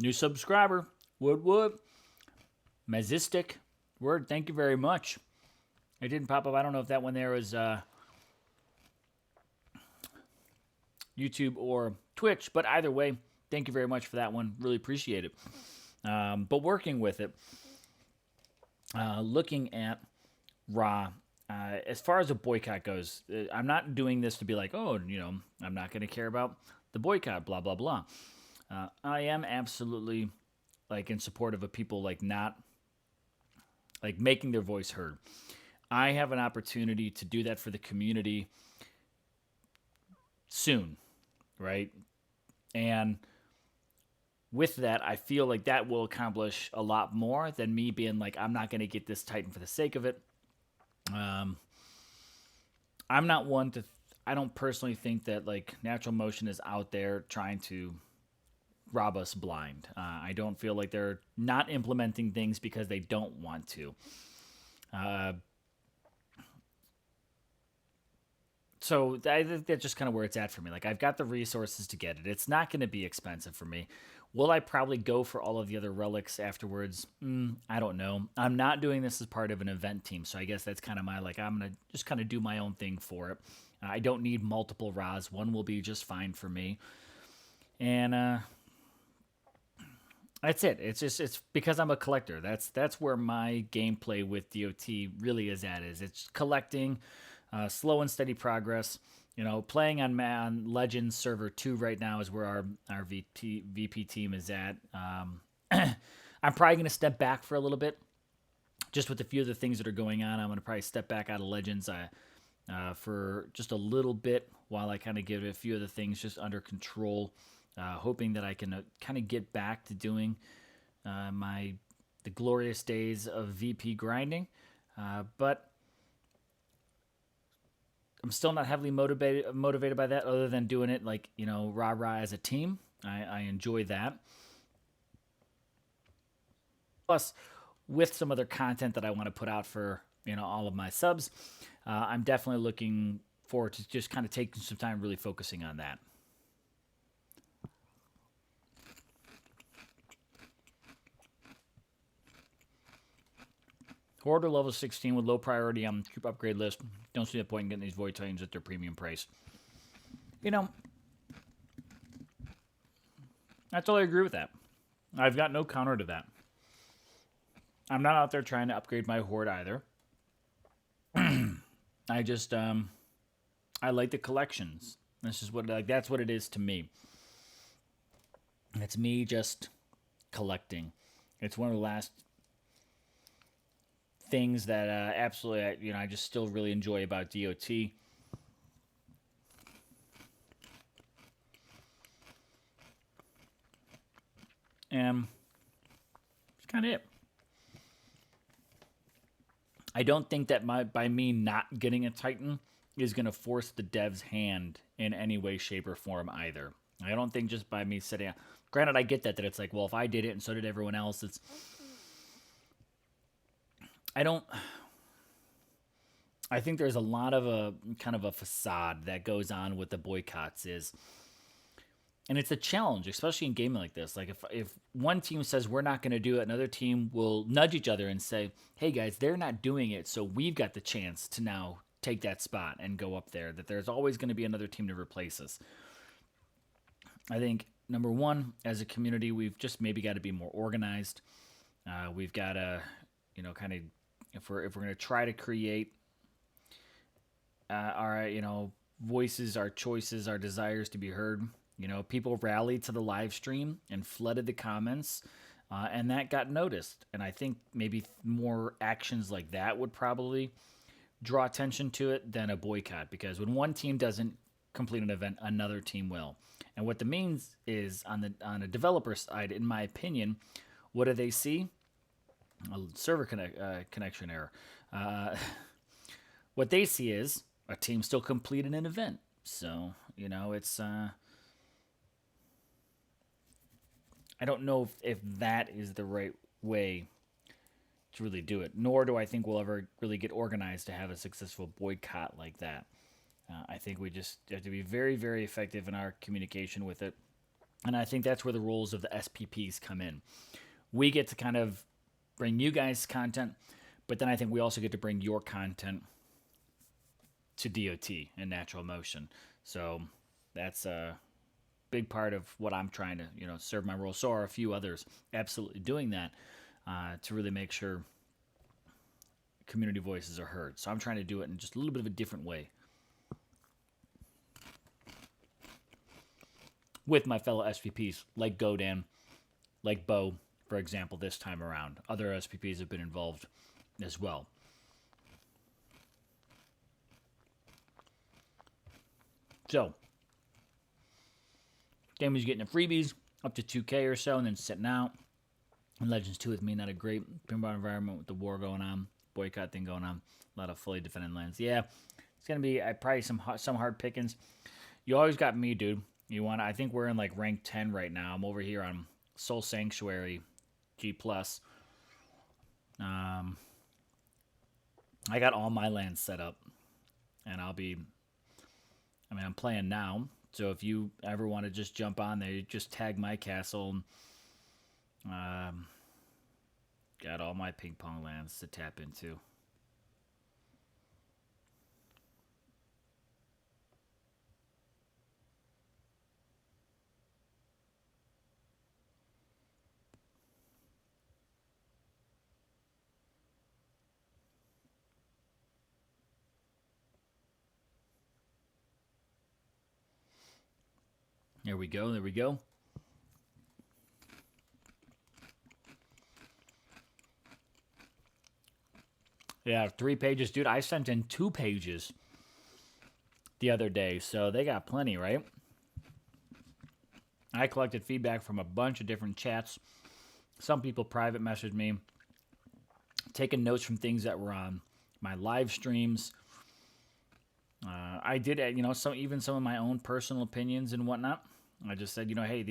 new subscriber, wood, Mazistic, word, thank you very much. It didn't pop up. I don't know if that one there was YouTube or Twitch, but either way, thank you very much for that one. Really appreciate it. But working with it, looking at raw, as far as a boycott goes, I'm not doing this to be like, oh, I'm not going to care about the boycott, blah, blah, blah. I am absolutely like in support of people like not like making their voice heard. I have an opportunity to do that for the community soon, right? And with that, I feel like that will accomplish a lot more than me being like, I'm not going to get this Titan for the sake of it. I'm not one to, I don't personally think that like Natural Motion is out there trying to rob us blind. I don't feel like they're not implementing things because they don't want to. So I think that's just kind of where it's at for me. Like, I've got the resources to get it. It's not going to be expensive for me. Will I probably go for all of the other relics afterwards? I don't know. I'm not doing this as part of an event team, so I guess that's kind of my, like, I'm going to just kind of do my own thing for it. I don't need multiple RAs. One will be just fine for me. And that's it. It's because I'm a collector. That's where my gameplay with DOT really is at. It's collecting, slow and steady progress. Playing on Legends Server 2 right now is where our VP team is at. I'm probably going to step back for a little bit, just with a few of the things that are going on. I'm going to probably step back out of Legends for just a little bit while I kind of get a few of the things just under control, hoping that I can kind of get back to doing the glorious days of VP grinding. But I'm still not heavily motivated by that, other than doing it like, rah-rah as a team. I enjoy that. Plus, with some other content that I want to put out for, all of my subs, I'm definitely looking forward to just kind of taking some time really focusing on that. Hoarder level 16 with low priority on troop upgrade list. Don't see the point in getting these Void Titans at their premium price. I totally agree with that. I've got no counter to that. I'm not out there trying to upgrade my horde either. I just I like the collections. This is what like that's what it is to me. It's me just collecting. It's one of the last things that absolutely I just still really enjoy about DOT. And it's kind of it. I don't think that by me not getting a Titan is going to force the dev's hand in any way, shape, or form either. I don't think just by me sitting. Granted, I get that it's like, well, if I did it and so did everyone else, it's. I don't. I think there's a lot of a kind of a facade that goes on with the boycotts and it's a challenge, especially in gaming like this. Like if one team says we're not going to do it, another team will nudge each other and say, "Hey guys, they're not doing it, so we've got the chance to now take that spot and go up there." That there's always going to be another team to replace us. I think number one, as a community, we've just maybe got to be more organized. We've got to, kind of if we're going to try to create our voices, our choices, our desires to be heard. People rallied to the live stream and flooded the comments, and that got noticed. And I think maybe more actions like that would probably draw attention to it than a boycott, because when one team doesn't complete an event, another team will. And what that means is on a developer side, in my opinion, what do they see? A server connection error. What they see is a team still completed an event. So, it's I don't know if that is the right way to really do it, nor do I think we'll ever really get organized to have a successful boycott like that. I think we just have to be very, very effective in our communication with it. And I think that's where the roles of the SPPs come in. We get to kind of bring you guys content, but then I think we also get to bring your content to DOT and Natural Motion. So that's a big part of what I'm trying to, serve my role. So are a few others absolutely doing that to really make sure community voices are heard. So I'm trying to do it in just a little bit of a different way with my fellow SPPs like Godan, like Bo, for example, this time around. Other SPPs have been involved as well. So, game was getting the freebies up to 2K or so and then sitting out. And Legends 2 with me, not a great pinball environment with the war going on, boycott thing going on, a lot of fully defended lands. Yeah, it's going to be probably some hard pickings. You always got me, dude. I think we're in like rank 10 right now. I'm over here on Soul Sanctuary G+. I got all my lands set up. And I'm playing now. So if you ever want to just jump on there, you just tag my castle. Got all my ping pong lands to tap into. There we go. Yeah, 3 pages. Dude, I sent in 2 pages the other day, so they got plenty, right? I collected feedback from a bunch of different chats. Some people private messaged me, taking notes from things that were on my live streams. I did, some of my own personal opinions and whatnot. I just said, hey,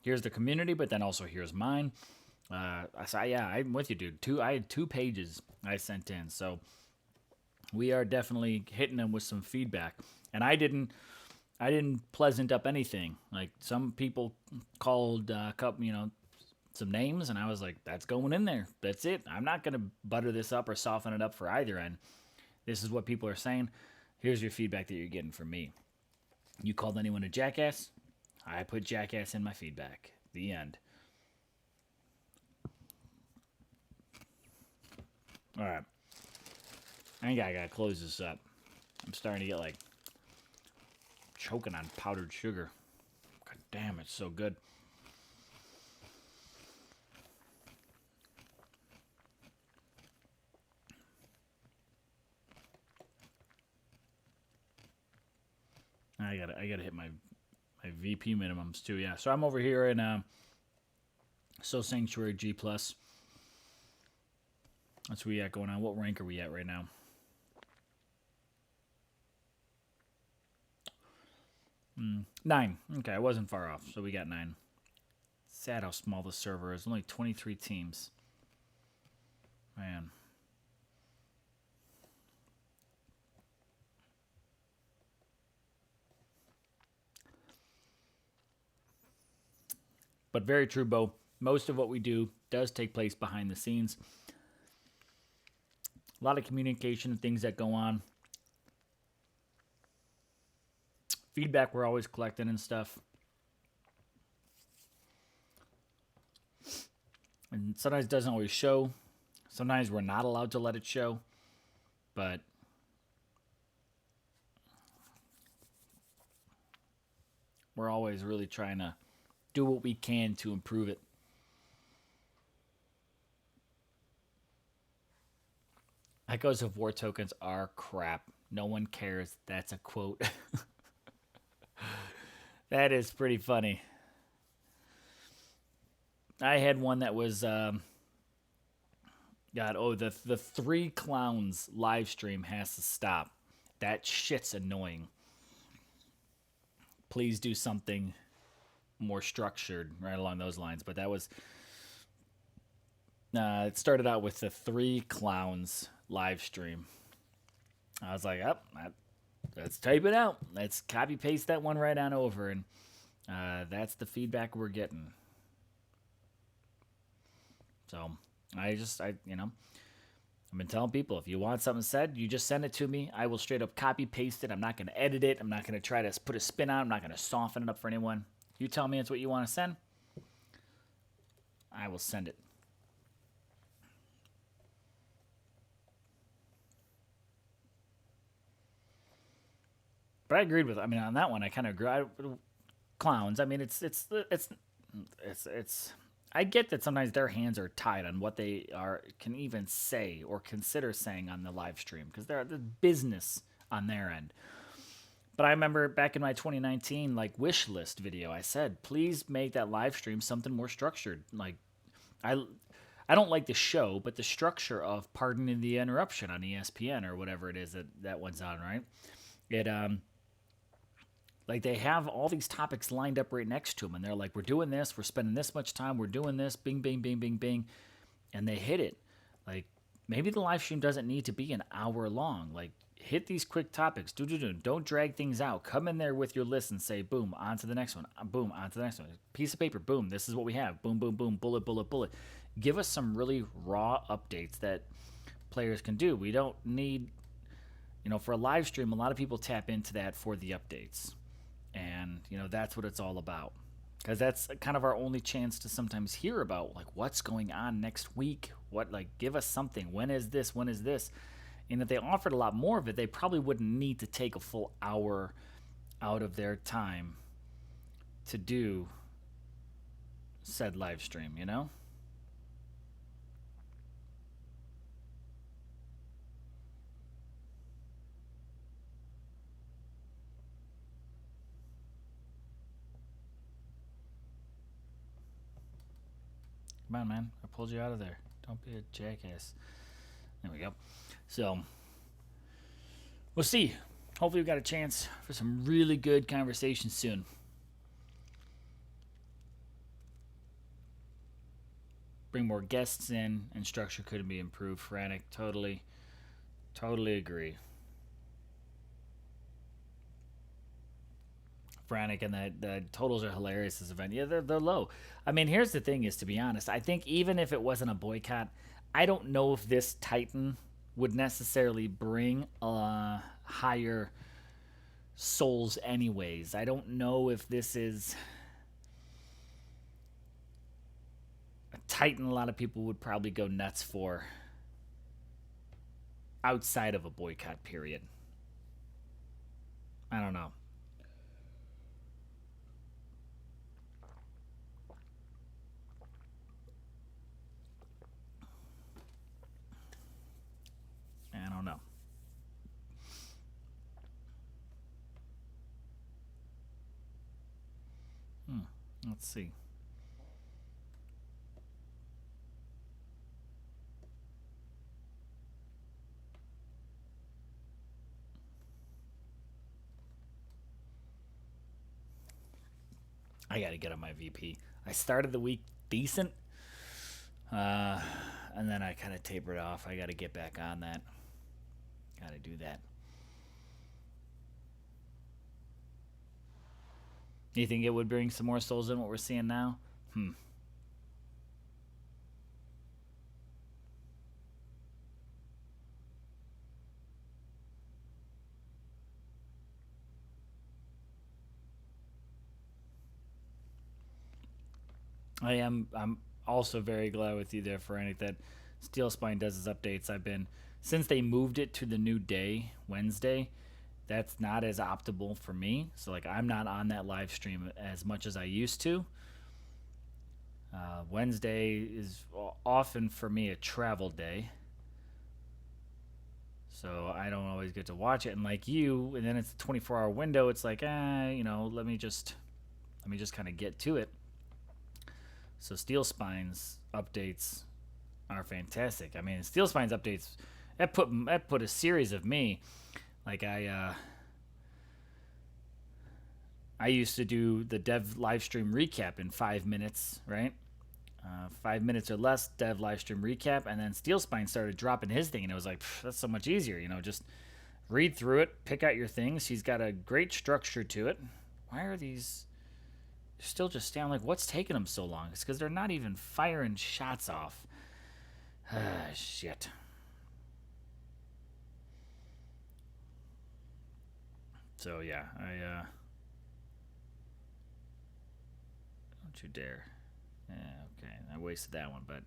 here's the community, but then also here's mine. I said, yeah, I'm with you, dude. I had 2 pages I sent in, so we are definitely hitting them with some feedback. And I didn't pleasant up anything. Like some people called some names, and I was like, that's going in there. That's it. I'm not gonna butter this up or soften it up for either end. This is what people are saying. Here's your feedback that you're getting from me. You called anyone a jackass? I put jackass in my feedback. The end. All right. I think I gotta close this up. I'm starting to get like choking on powdered sugar. God damn, it's so good. I gotta hit my VP minimums too. Yeah, so I'm over here in So Sanctuary G plus. That's what we got going on. What rank are we at right now? Nine. Okay, I wasn't far off. So we got 9. Sad how small the server is. Only 23 teams. Man. But very true, Bo. Most of what we do does take place behind the scenes. A lot of communication and things that go on. Feedback we're always collecting and stuff. And sometimes it doesn't always show. Sometimes we're not allowed to let it show. But we're always really trying to do what we can to improve it. Echoes of War tokens are crap. No one cares. That's a quote. That is pretty funny. I had one that was, God, the 3 clowns live stream has to stop. That shit's annoying. Please do something more structured right along those lines. But that was, it started out with the 3 clowns live stream. I was like, let's type it out. Let's copy paste that one right on over. And that's the feedback we're getting. So I've been telling people, if you want something said, you just send it to me. I will straight up copy paste it. I'm not going to edit it. I'm not going to try to put a spin on it. I'm not going to soften it up for anyone. You tell me it's what you want to send, I will send it. But I agreed with. I mean, on that one, I kind of agree. Clowns. I mean, it's. I get that sometimes their hands are tied on what they can even say or consider saying on the live stream because they're the business on their end. But I remember back in my 2019 wish list video, I said, please make that live stream something more structured. Like, I don't like the show, but the structure of Pardoning the Interruption on ESPN or whatever it is that one's on, right? It they have all these topics lined up right next to them, and they're like, we're doing this, we're spending this much time, we're doing this, bing, bing, bing, bing, bing, and they hit it. Like, maybe the live stream doesn't need to be an hour long. Like, hit these quick topics. Don't drag things out. Come in there with your list and say, boom, on to the next one. Boom, on to the next one. Piece of paper, boom, this is what we have. Boom, boom, boom, bullet, bullet, bullet. Give us some really raw updates that players can do. We don't need, for a live stream, a lot of people tap into that for the updates. And, that's what it's all about. Because that's kind of our only chance to sometimes hear about, what's going on next week. Give us something. When is this? When is this? And if they offered a lot more of it, they probably wouldn't need to take a full hour out of their time to do said live stream, Come on, man. I pulled you out of there. Don't be a jackass. There we go. So, we'll see. Hopefully we got a chance for some really good conversation soon. Bring more guests in, and structure could be improved. Frantic, totally agree. Frantic, and the totals are hilarious this event. Yeah, they're low. I mean, here's the thing is, to be honest, I think even if it wasn't a boycott, I don't know if this Titan would necessarily bring higher souls anyways. I don't know if this is Titan, a lot of people would probably go nuts for outside of a boycott period. I don't know. I don't know. Let's see. I got to get on my VP. I started the week decent, and then I kind of tapered off. I got to get back on that. Got to do that. You think it would bring some more souls in what we're seeing now? I'm also very glad with you there, Frank, that Steel Spine does his updates. I've been since they moved it to the new day, Wednesday. That's not as optimal for me. So like I'm not on that live stream as much as I used to. Wednesday is often for me a travel day, so I don't always get to watch it. And like you, and then it's a 24-hour window. It's like, let me just kind of get to it. So Steel Spine's updates are fantastic. I mean, Steel Spine's updates that put a series of me. Like I used to do the dev live stream recap in 5 minutes, right? 5 minutes or less dev live stream recap, and then Steel Spine started dropping his thing, and it was like, that's so much easier, just read through it, pick out your things. He's got a great structure to it. Why are these still just standing? Like, what's taking them so long? It's because they're not even firing shots off. Shit. So yeah, don't you dare. Yeah, okay, I wasted that one, but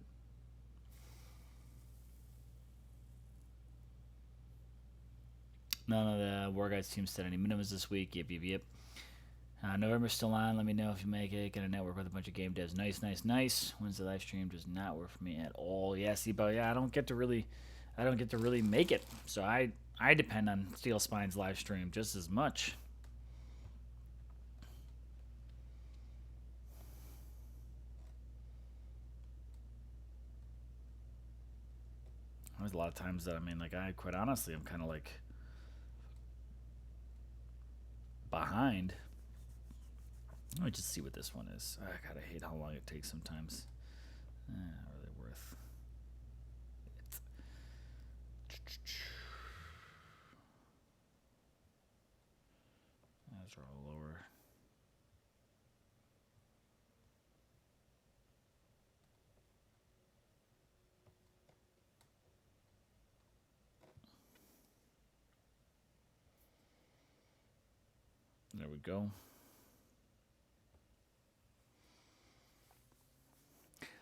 none of the War Guys team set any minimums this week. Yep. November's still on. Let me know if you make it. Get a network with a bunch of game devs. Nice. Wednesday live stream does not work for me at all. Yeah, see, but yeah, I don't get to really make it. So I depend on Steel Spine's live stream just as much. There's a lot of times that I quite honestly, I'm kind of like behind. Let me just see what this one is. God, I hate how long it takes sometimes. Not really worth it. Those are all lower. There we go.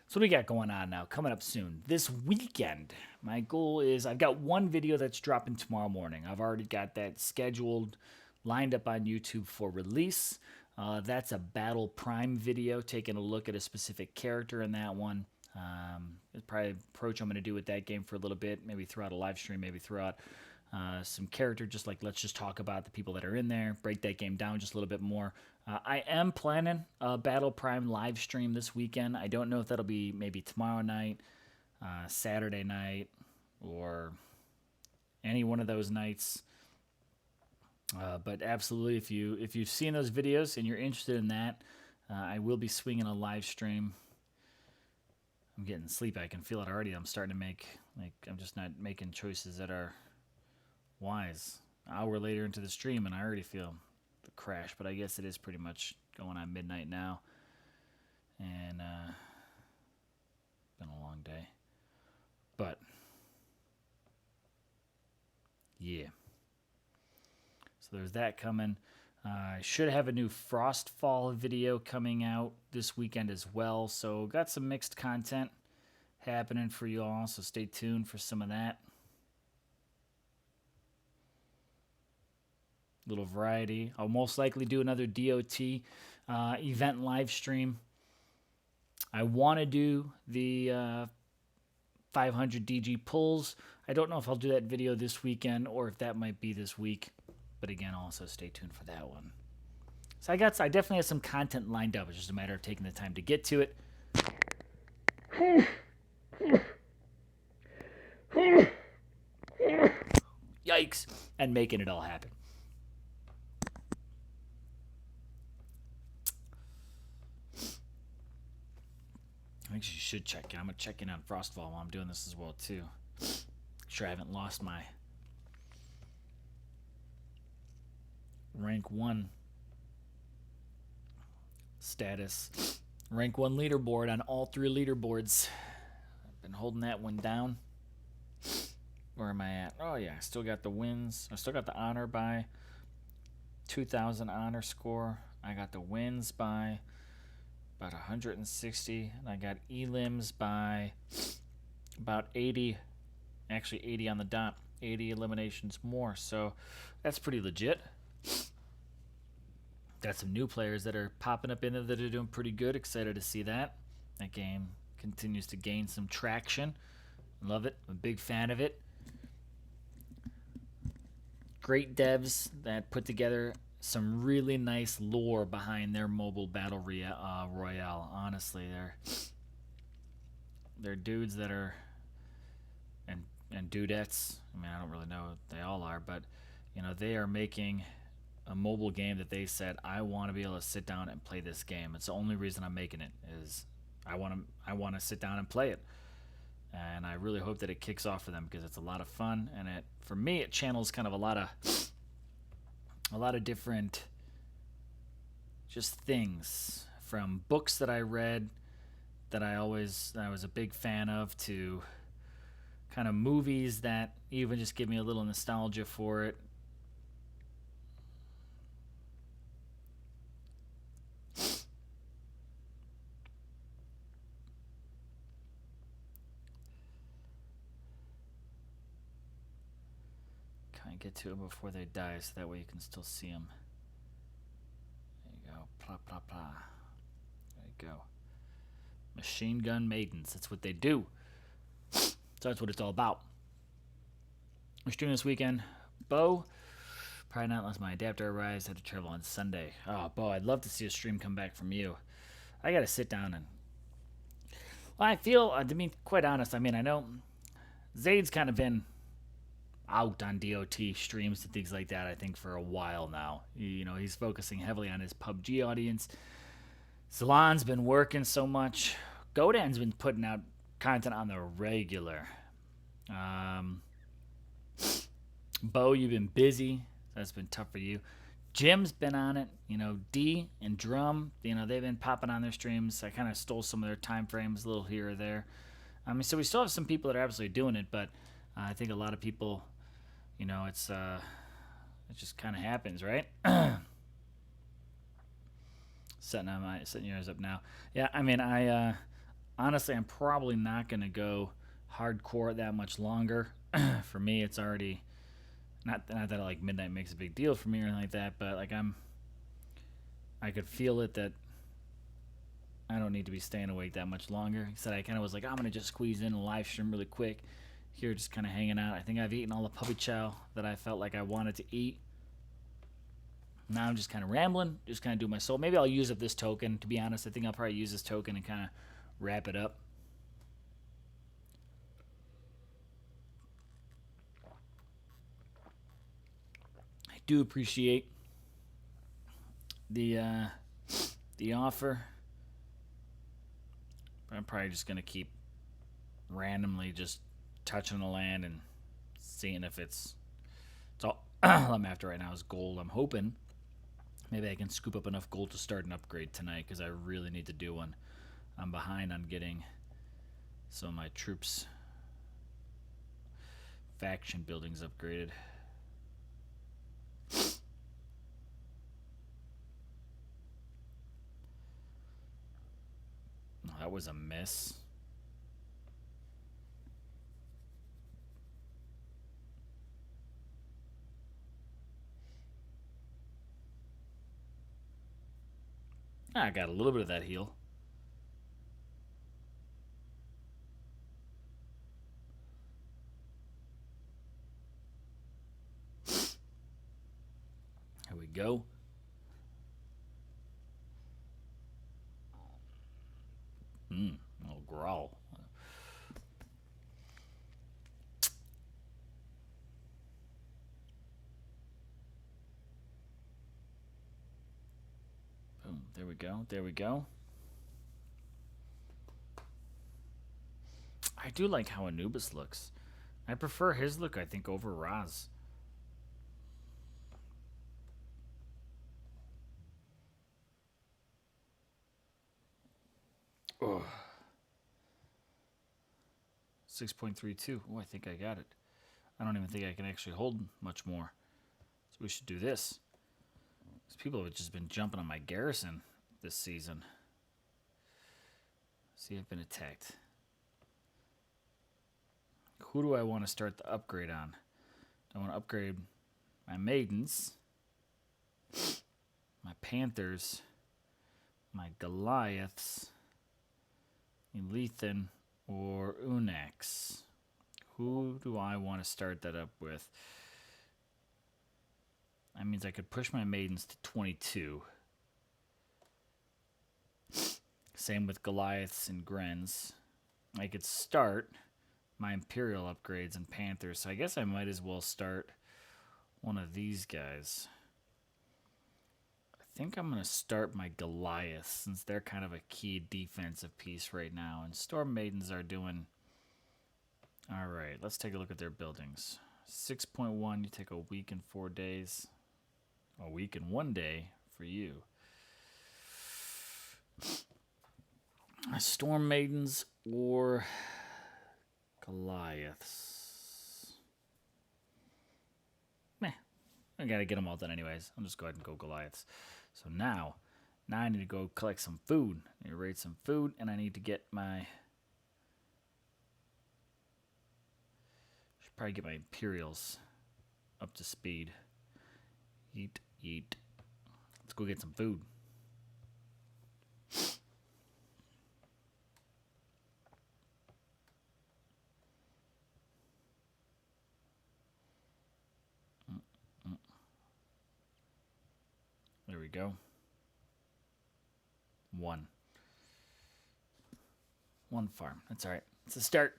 So what we got going on now? Coming up soon. This weekend, my goal is I've got one video that's dropping tomorrow morning. I've already got that scheduled, lined up on YouTube for release. That's a Battle Prime video, taking a look at a specific character in that one. Probably approach I'm going to do with that game for a little bit, maybe throughout a live stream, maybe throughout some character, just like let's just talk about the people that are in there, break that game down just a little bit more. I am planning a Battle Prime live stream this weekend. I don't know if that'll be maybe tomorrow night, Saturday night, or any one of those nights. But absolutely, if you've seen those videos and you're interested in that, I will be swinging a live stream. I'm getting sleepy. I can feel it already. I'm starting to I'm just not making choices that are wise. An hour later into the stream, and I already feel the crash. But I guess it is pretty much going on midnight now, and been a long day. But yeah, so there's that coming. I should have a new Frostfall video coming out this weekend as well. So got some mixed content. happening for you all, so stay tuned for some of that. Little variety. I'll most likely do another DOT event live stream. I want to do the 500 DG pulls. I don't know if I'll do that video this weekend or if that might be this week. But again, also stay tuned for that one. So I definitely have some content lined up. It's just a matter of taking the time to get to it. Yikes. And making it all happen. I think you should check in. I'm going to check in on Frostfall while I'm doing this as well, too. Make sure I haven't lost my rank 1 status. Rank 1 leaderboard on all 3 leaderboards. I've been holding that one down. Where am I at? Oh, yeah. I still got the wins. I still got the honor by 2,000 honor score. I got the wins by about 160, and I got elims by about 80, actually 80 on the dot, 80 eliminations more, so that's pretty legit. Got some new players that are popping up in there that are doing pretty good. Excited to see that. That game continues to gain some traction. Love it. I'm a big fan of it. Great devs that put together some really nice lore behind their mobile battle royale. Honestly, they're dudes that are and dudettes. I mean, I don't really know what they all are, but you know, they are making a mobile game that they said, I want to be able to sit down and play this game. It's the only reason I'm making it is I want to sit down and play it. And I really hope that it kicks off for them because it's a lot of fun, and for me it channels kind of a lot of different just things, from books that I read that I was a big fan of, to kind of movies that even just give me a little nostalgia for it. Get to them before they die, so that way you can still see them. There you go. Plop, plop, plop. There you go. Machine gun maidens. That's what they do. So that's what it's all about. We're streaming this weekend. Bo, probably not unless my adapter arrives. I have to travel on Sunday. Oh, Bo, I'd love to see a stream come back from you. I got to sit down and... Well, I feel, to be quite honest, I mean, I know Zaid's kind of been out on DOT streams and things like that, I think, for a while now. You know, he's focusing heavily on his PUBG audience. Salon's been working so much. Godan's been putting out content on the regular. Bo, you've been busy. That's been tough for you. Jim's been on it. You know, D and Drum, you know, they've been popping on their streams. I kind of stole some of their time frames a little here or there. I mean, so we still have some people that are absolutely doing it, but I think a lot of people... You know, it just kind of happens, right? Setting yours up now. Yeah, I mean, honestly, I'm probably not going to go hardcore that much longer. For me, it's already not that like midnight makes a big deal for me or anything like that, but like I could feel it that I don't need to be staying awake that much longer. Like I said, I kind of was like, I'm going to just squeeze in a live stream really quick. Here, just kind of hanging out. I think I've eaten all the puppy chow that I felt like I wanted to eat. Now I'm just kind of rambling, just kind of do my soul. Maybe I'll use up this token. To be honest, I think I'll probably use this token and kind of wrap it up. I do appreciate the offer, but I'm probably just gonna keep randomly just touching the land and seeing if it's all I'm after right now is gold. I'm hoping maybe I can scoop up enough gold to start an upgrade tonight, because I really need to do one. I'm behind on getting some of my troops faction buildings upgraded. Oh, that was a miss. I got a little bit of that heal. Here we go. Little growl. Boom. There we go. There we go. I do like how Anubis looks. I prefer his look, I think, over Raz. Oh. 6.32. Oh, I think I got it. I don't even think I can actually hold much more. So we should do this. Because people have just been jumping on my garrison this season. See, I've been attacked. Who do I want to start the upgrade on? I want to upgrade my maidens, my panthers, my Goliaths, Elethan, or Unax. Who do I want to start that up with? That means I could push my maidens to 22. Same with Goliaths and Grens. I could start my Imperial upgrades and Panthers, so I guess I might as well start one of these guys. I think I'm going to start my Goliaths, since they're kind of a key defensive piece right now, and Storm Maidens are doing... Alright, let's take a look at their buildings. 6.1, you take a week and 4 days. A week and 1 day for you. Storm Maidens or Goliaths. Meh. I gotta get them all done anyways. I'll just go ahead and go Goliaths. So now I need to go collect some food. I need to raid some food, and I need to get my... Should probably get my Imperials up to speed. Eat, eat. Let's go get some food. There we go. One farm. That's all right. It's a start.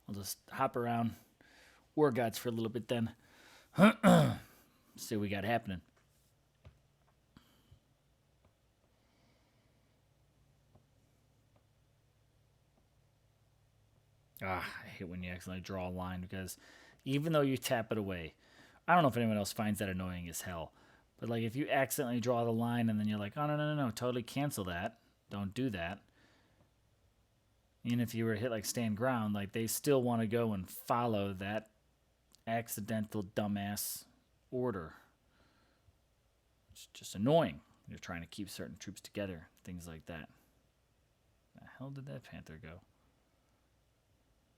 I'll just hop around War Gods for a little bit then. See what we got happening. I hate when you accidentally draw a line, because even though you tap it away, I don't know if anyone else finds that annoying as hell. But like if you accidentally draw the line and then you're like, oh, no, totally cancel that. Don't do that. Even if you were to hit like stand ground, like they still want to go and follow that accidental dumbass order. It's just annoying. You're trying to keep certain troops together, things like that. Where the hell did that panther go?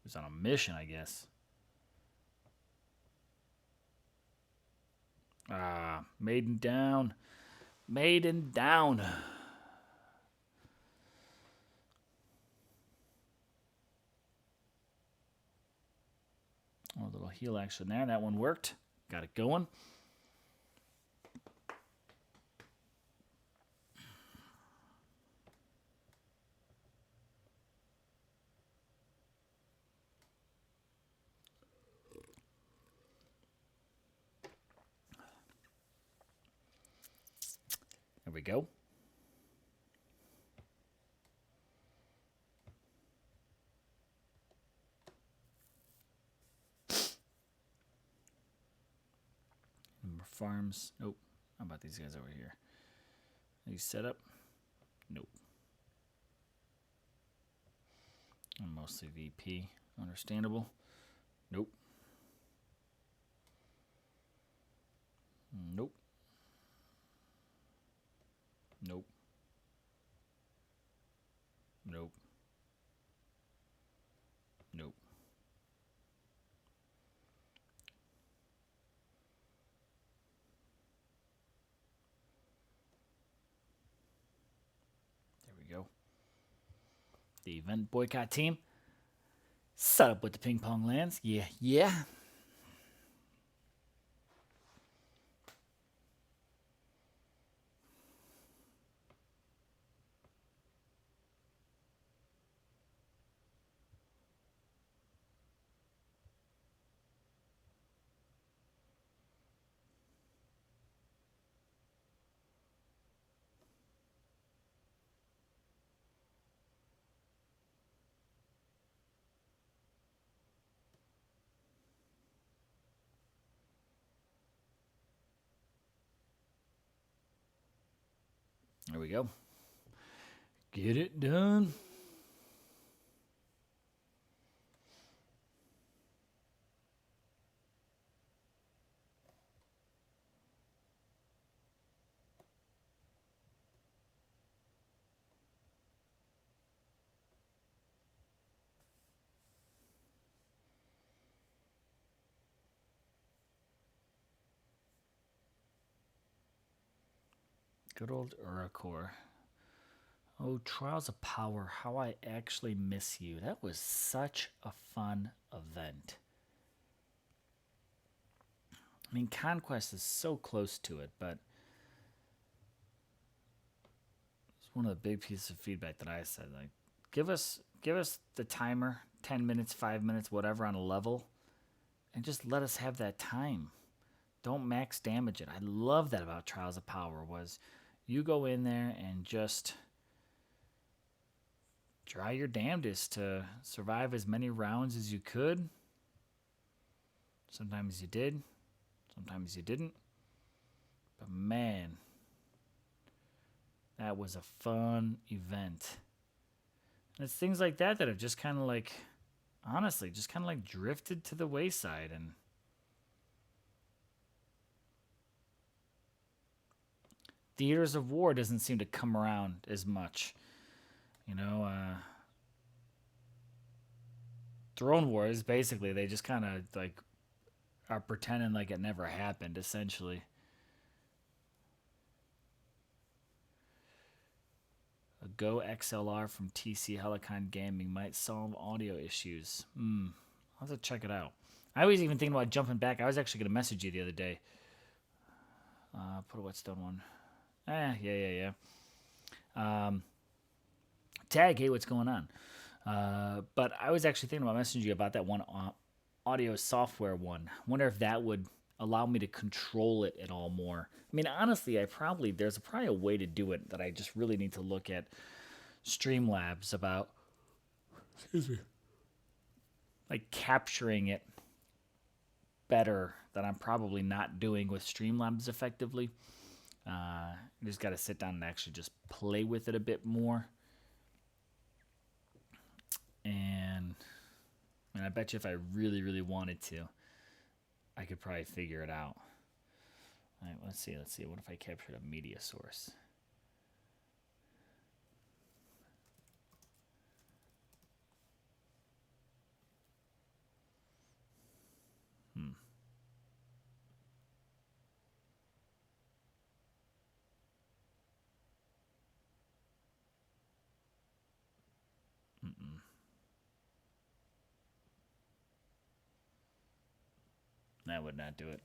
He was on a mission, I guess. Maiden down. Maiden down. Oh, a little heal action there. That one worked. Got it going. There we go. More farms. Nope. How about these guys over here? These set up? Nope. I'm mostly VP. Understandable. Nope. Nope. Nope. Nope. Nope. the event boycott team. Set up with the ping pong lands. Yeah, yeah. There we go. Get it done. Good old Uracor. Oh, Trials of Power, how I actually miss you. That was such a fun event. I mean, Conquest is so close to it, but it's one of the big pieces of feedback that I said. Like, give us the timer, 10 minutes, 5 minutes, whatever, on a level, and just let us have that time. Don't max damage it. I love that about Trials of Power was you go in there and just try your damnedest to survive as many rounds as you could. Sometimes you did, sometimes you didn't. But man, that was a fun event. And it's things like that that have just kind of like, honestly, just kind of like drifted to the wayside. And Theaters of War doesn't seem to come around as much. You know, Throne Wars, basically, they just kind of like are pretending like it never happened, essentially. A Go XLR from TC Helicon Gaming might solve audio issues. I'll have to check it out. I was even thinking about jumping back. I was actually going to message you the other day. Put a whetstone one. Yeah. Tag, hey, what's going on? But I was actually thinking about messaging you about that one audio software one. Wonder if that would allow me to control it at all more. I mean, honestly, there's probably a way to do it that I just really need to look at Streamlabs about. Excuse me. Like capturing it better that I'm probably not doing with Streamlabs effectively. You just got to sit down and actually just play with it a bit more. And I bet you if I really, really wanted to, I could probably figure it out. All right, let's see. What if I captured a media source? That would not do it.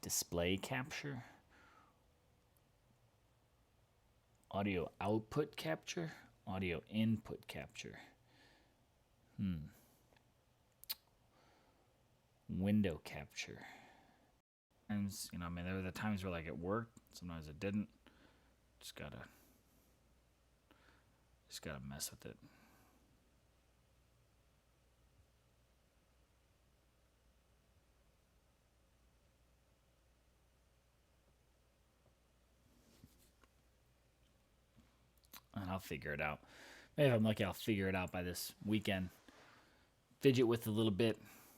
Display capture. Audio output capture. Audio input capture. Window capture. And there were the times where like it worked, sometimes it didn't. Just gotta mess with it. And I'll figure it out. Maybe if I'm lucky, I'll figure it out by this weekend. Fidget with it a little bit,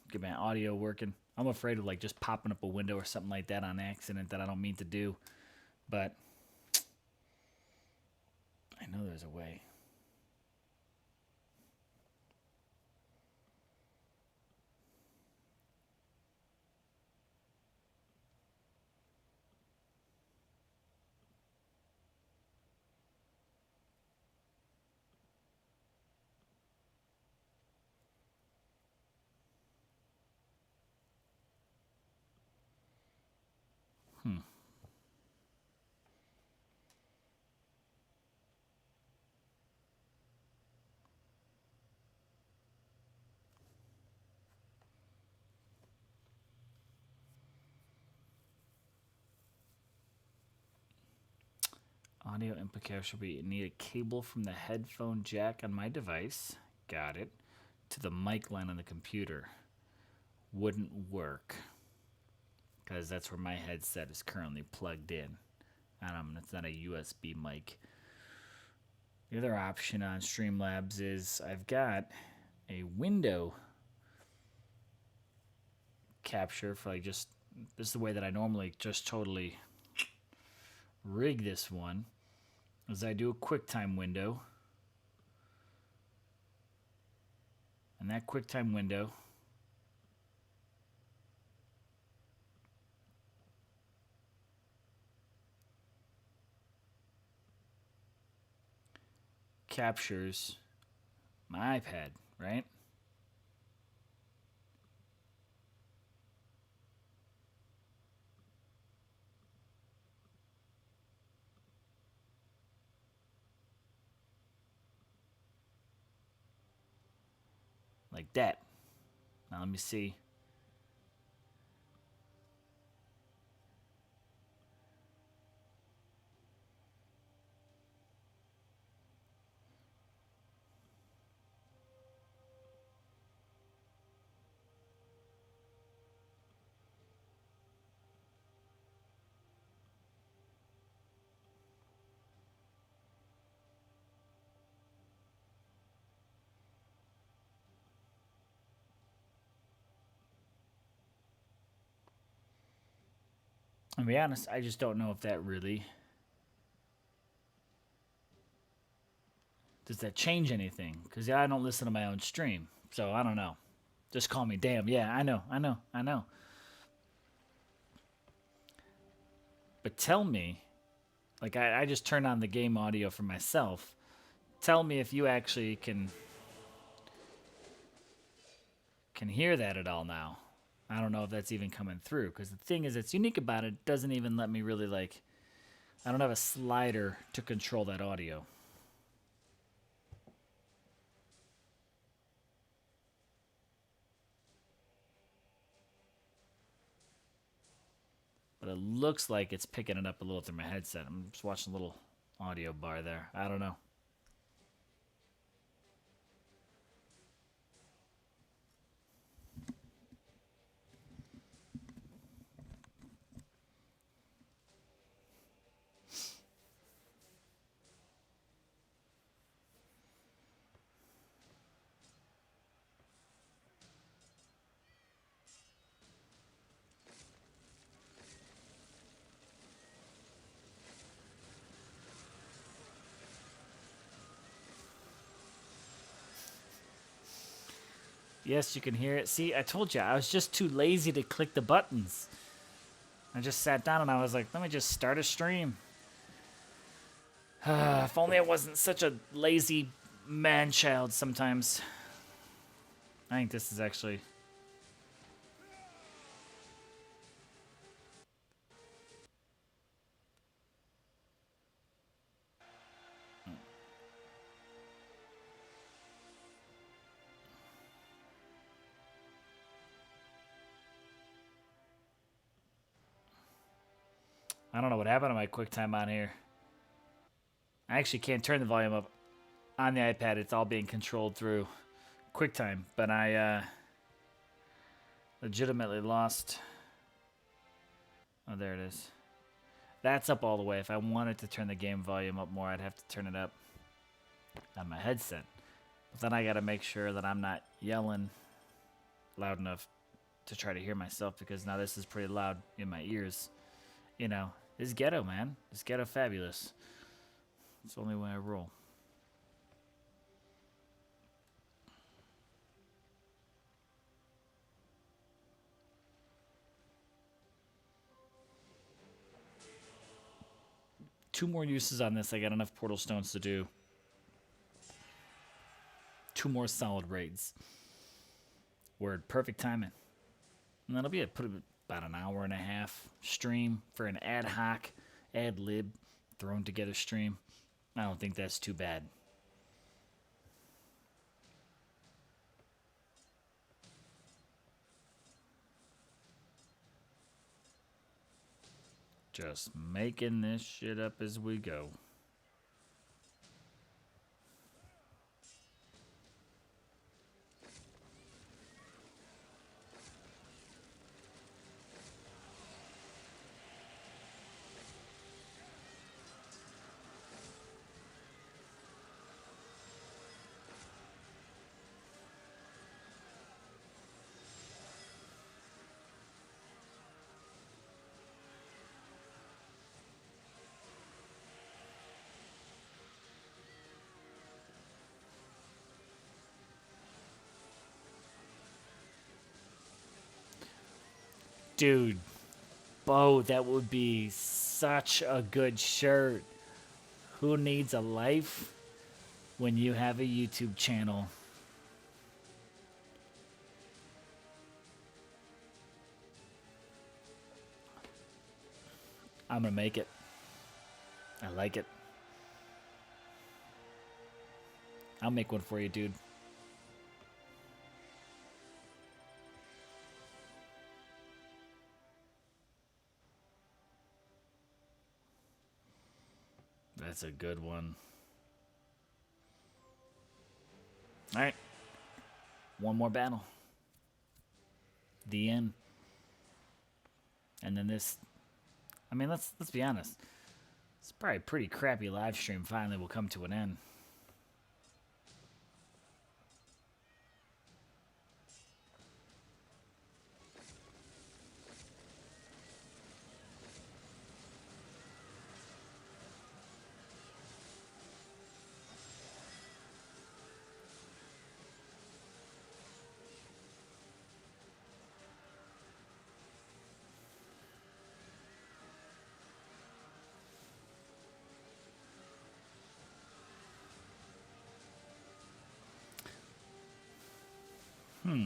get my audio working. I'm afraid of like just popping up a window or something like that on accident that I don't mean to do. But I know there's a way. Audio input capture, we need a cable from the headphone jack on my device. Got it. To the mic line on the computer. Wouldn't work. Because that's where my headset is currently plugged in. It's not a USB mic. The other option on Streamlabs is I've got a window capture for this is the way that I normally just totally rig this one. Is I do a QuickTime window. And that QuickTime window captures my iPad, right? Like that. Now let me see. To be honest, I just don't know if that really does that change anything? Because I don't listen to my own stream, so I don't know. Just call me damn. Yeah, I know. But tell me, like I just turned on the game audio for myself. Tell me if you actually can hear that at all now. I don't know if that's even coming through, because the thing is that's unique about it doesn't even let me really I don't have a slider to control that audio. But it looks like it's picking it up a little through my headset. I'm just watching a little audio bar there. I don't know. Yes, you can hear it. See, I told you, I was just too lazy to click the buttons. I just sat down and I was like, let me just start a stream. If only I wasn't such a lazy man-child sometimes. I think this is actually... I don't know what happened to my QuickTime on here. I actually can't turn the volume up on the iPad. It's all being controlled through QuickTime. But I legitimately lost... Oh, there it is. That's up all the way. If I wanted to turn the game volume up more, I'd have to turn it up on my headset. But then I got to make sure that I'm not yelling loud enough to try to hear myself, because now this is pretty loud in my ears. You know, it's ghetto, man. It's ghetto fabulous. It's the only way I roll. Two more uses on this. I got enough portal stones to do 2 more solid raids. Word, perfect timing. And that'll be it. about an hour and a half stream for an ad hoc, ad lib, thrown together stream. I don't think that's too bad. Just making this shit up as we go. Dude, Bo, that would be such a good shirt. Who needs a life when you have a YouTube channel? I'm gonna make it. I like it. I'll make one for you, dude. That's a good one. All right. One more battle. The end. And then this. I mean, let's be honest. It's probably a pretty crappy live stream finally will come to an end. Hmm.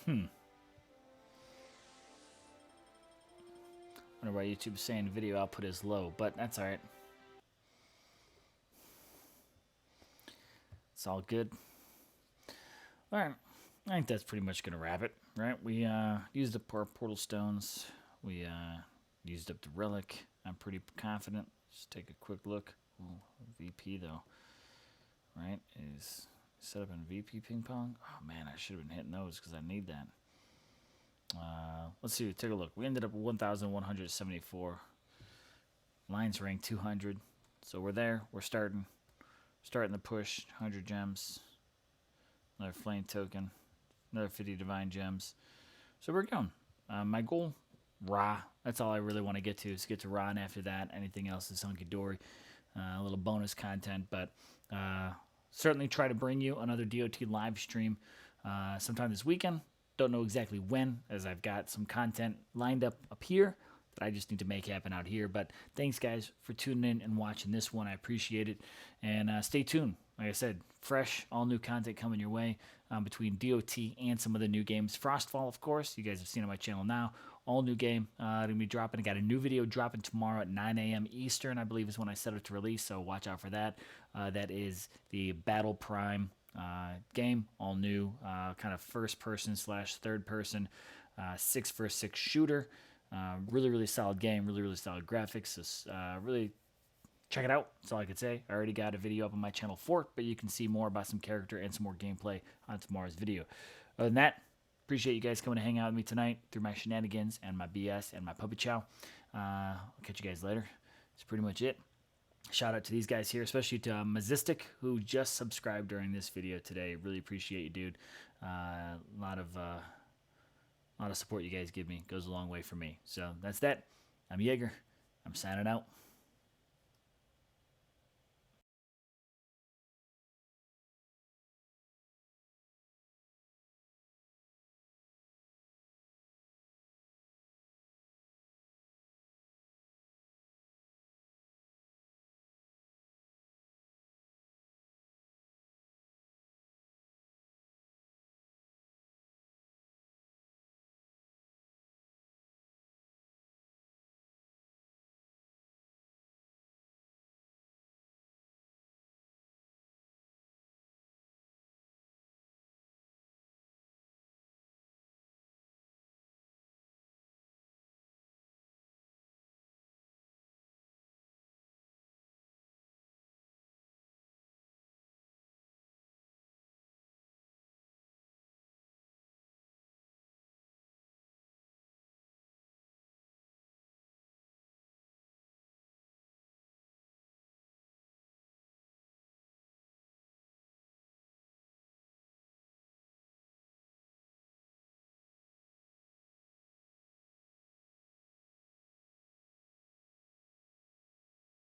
Hmm. I wonder why YouTube's saying video output is low, but that's alright. It's all good. Alright. I think that's pretty much going to wrap it, right? We used up our portal stones. We used up the relic. I'm pretty confident. Just take a quick look. Ooh, VP, though. Right? Is set up in VP ping pong. Oh, man, I should have been hitting those because I need that. Let's see. Take a look. We ended up with 1,174. Lines rank 200. So we're there. We're starting the push. 100 gems. Another flame token. Another 50 divine gems. So we're going. My goal, Ra. That's all I really want to get to is get to Ra, and after that, anything else is hunky dory. A little bonus content, but certainly try to bring you another DOT live stream sometime this weekend. Don't know exactly when, as I've got some content lined up here that I just need to make happen out here. But thanks, guys, for tuning in and watching this one. I appreciate it. And stay tuned. Like I said, fresh, all new content coming your way between DOT and some of the new games. Frostfall, of course, you guys have seen on my channel now. All new game. Going to be dropping. I got a new video dropping tomorrow at 9 a.m. Eastern, I believe is when I set it to release. So watch out for that. That is the Battle Prime game, all new, kind of first person / third person 6-versus-6 shooter. Really, really solid game, really, really solid graphics. Really check it out. That's all I could say. I already got a video up on my channel for it, but you can see more about some character and some more gameplay on tomorrow's video. Other than that, appreciate you guys coming to hang out with me tonight through my shenanigans and my BS and my puppet chow. I'll catch you guys later. That's pretty much it. Shout out to these guys here, especially to Mazistic, who just subscribed during this video today. Really appreciate you, dude. A lot of support you guys give me. Goes a long way for me. So that's that. I'm Jaeger. I'm signing out.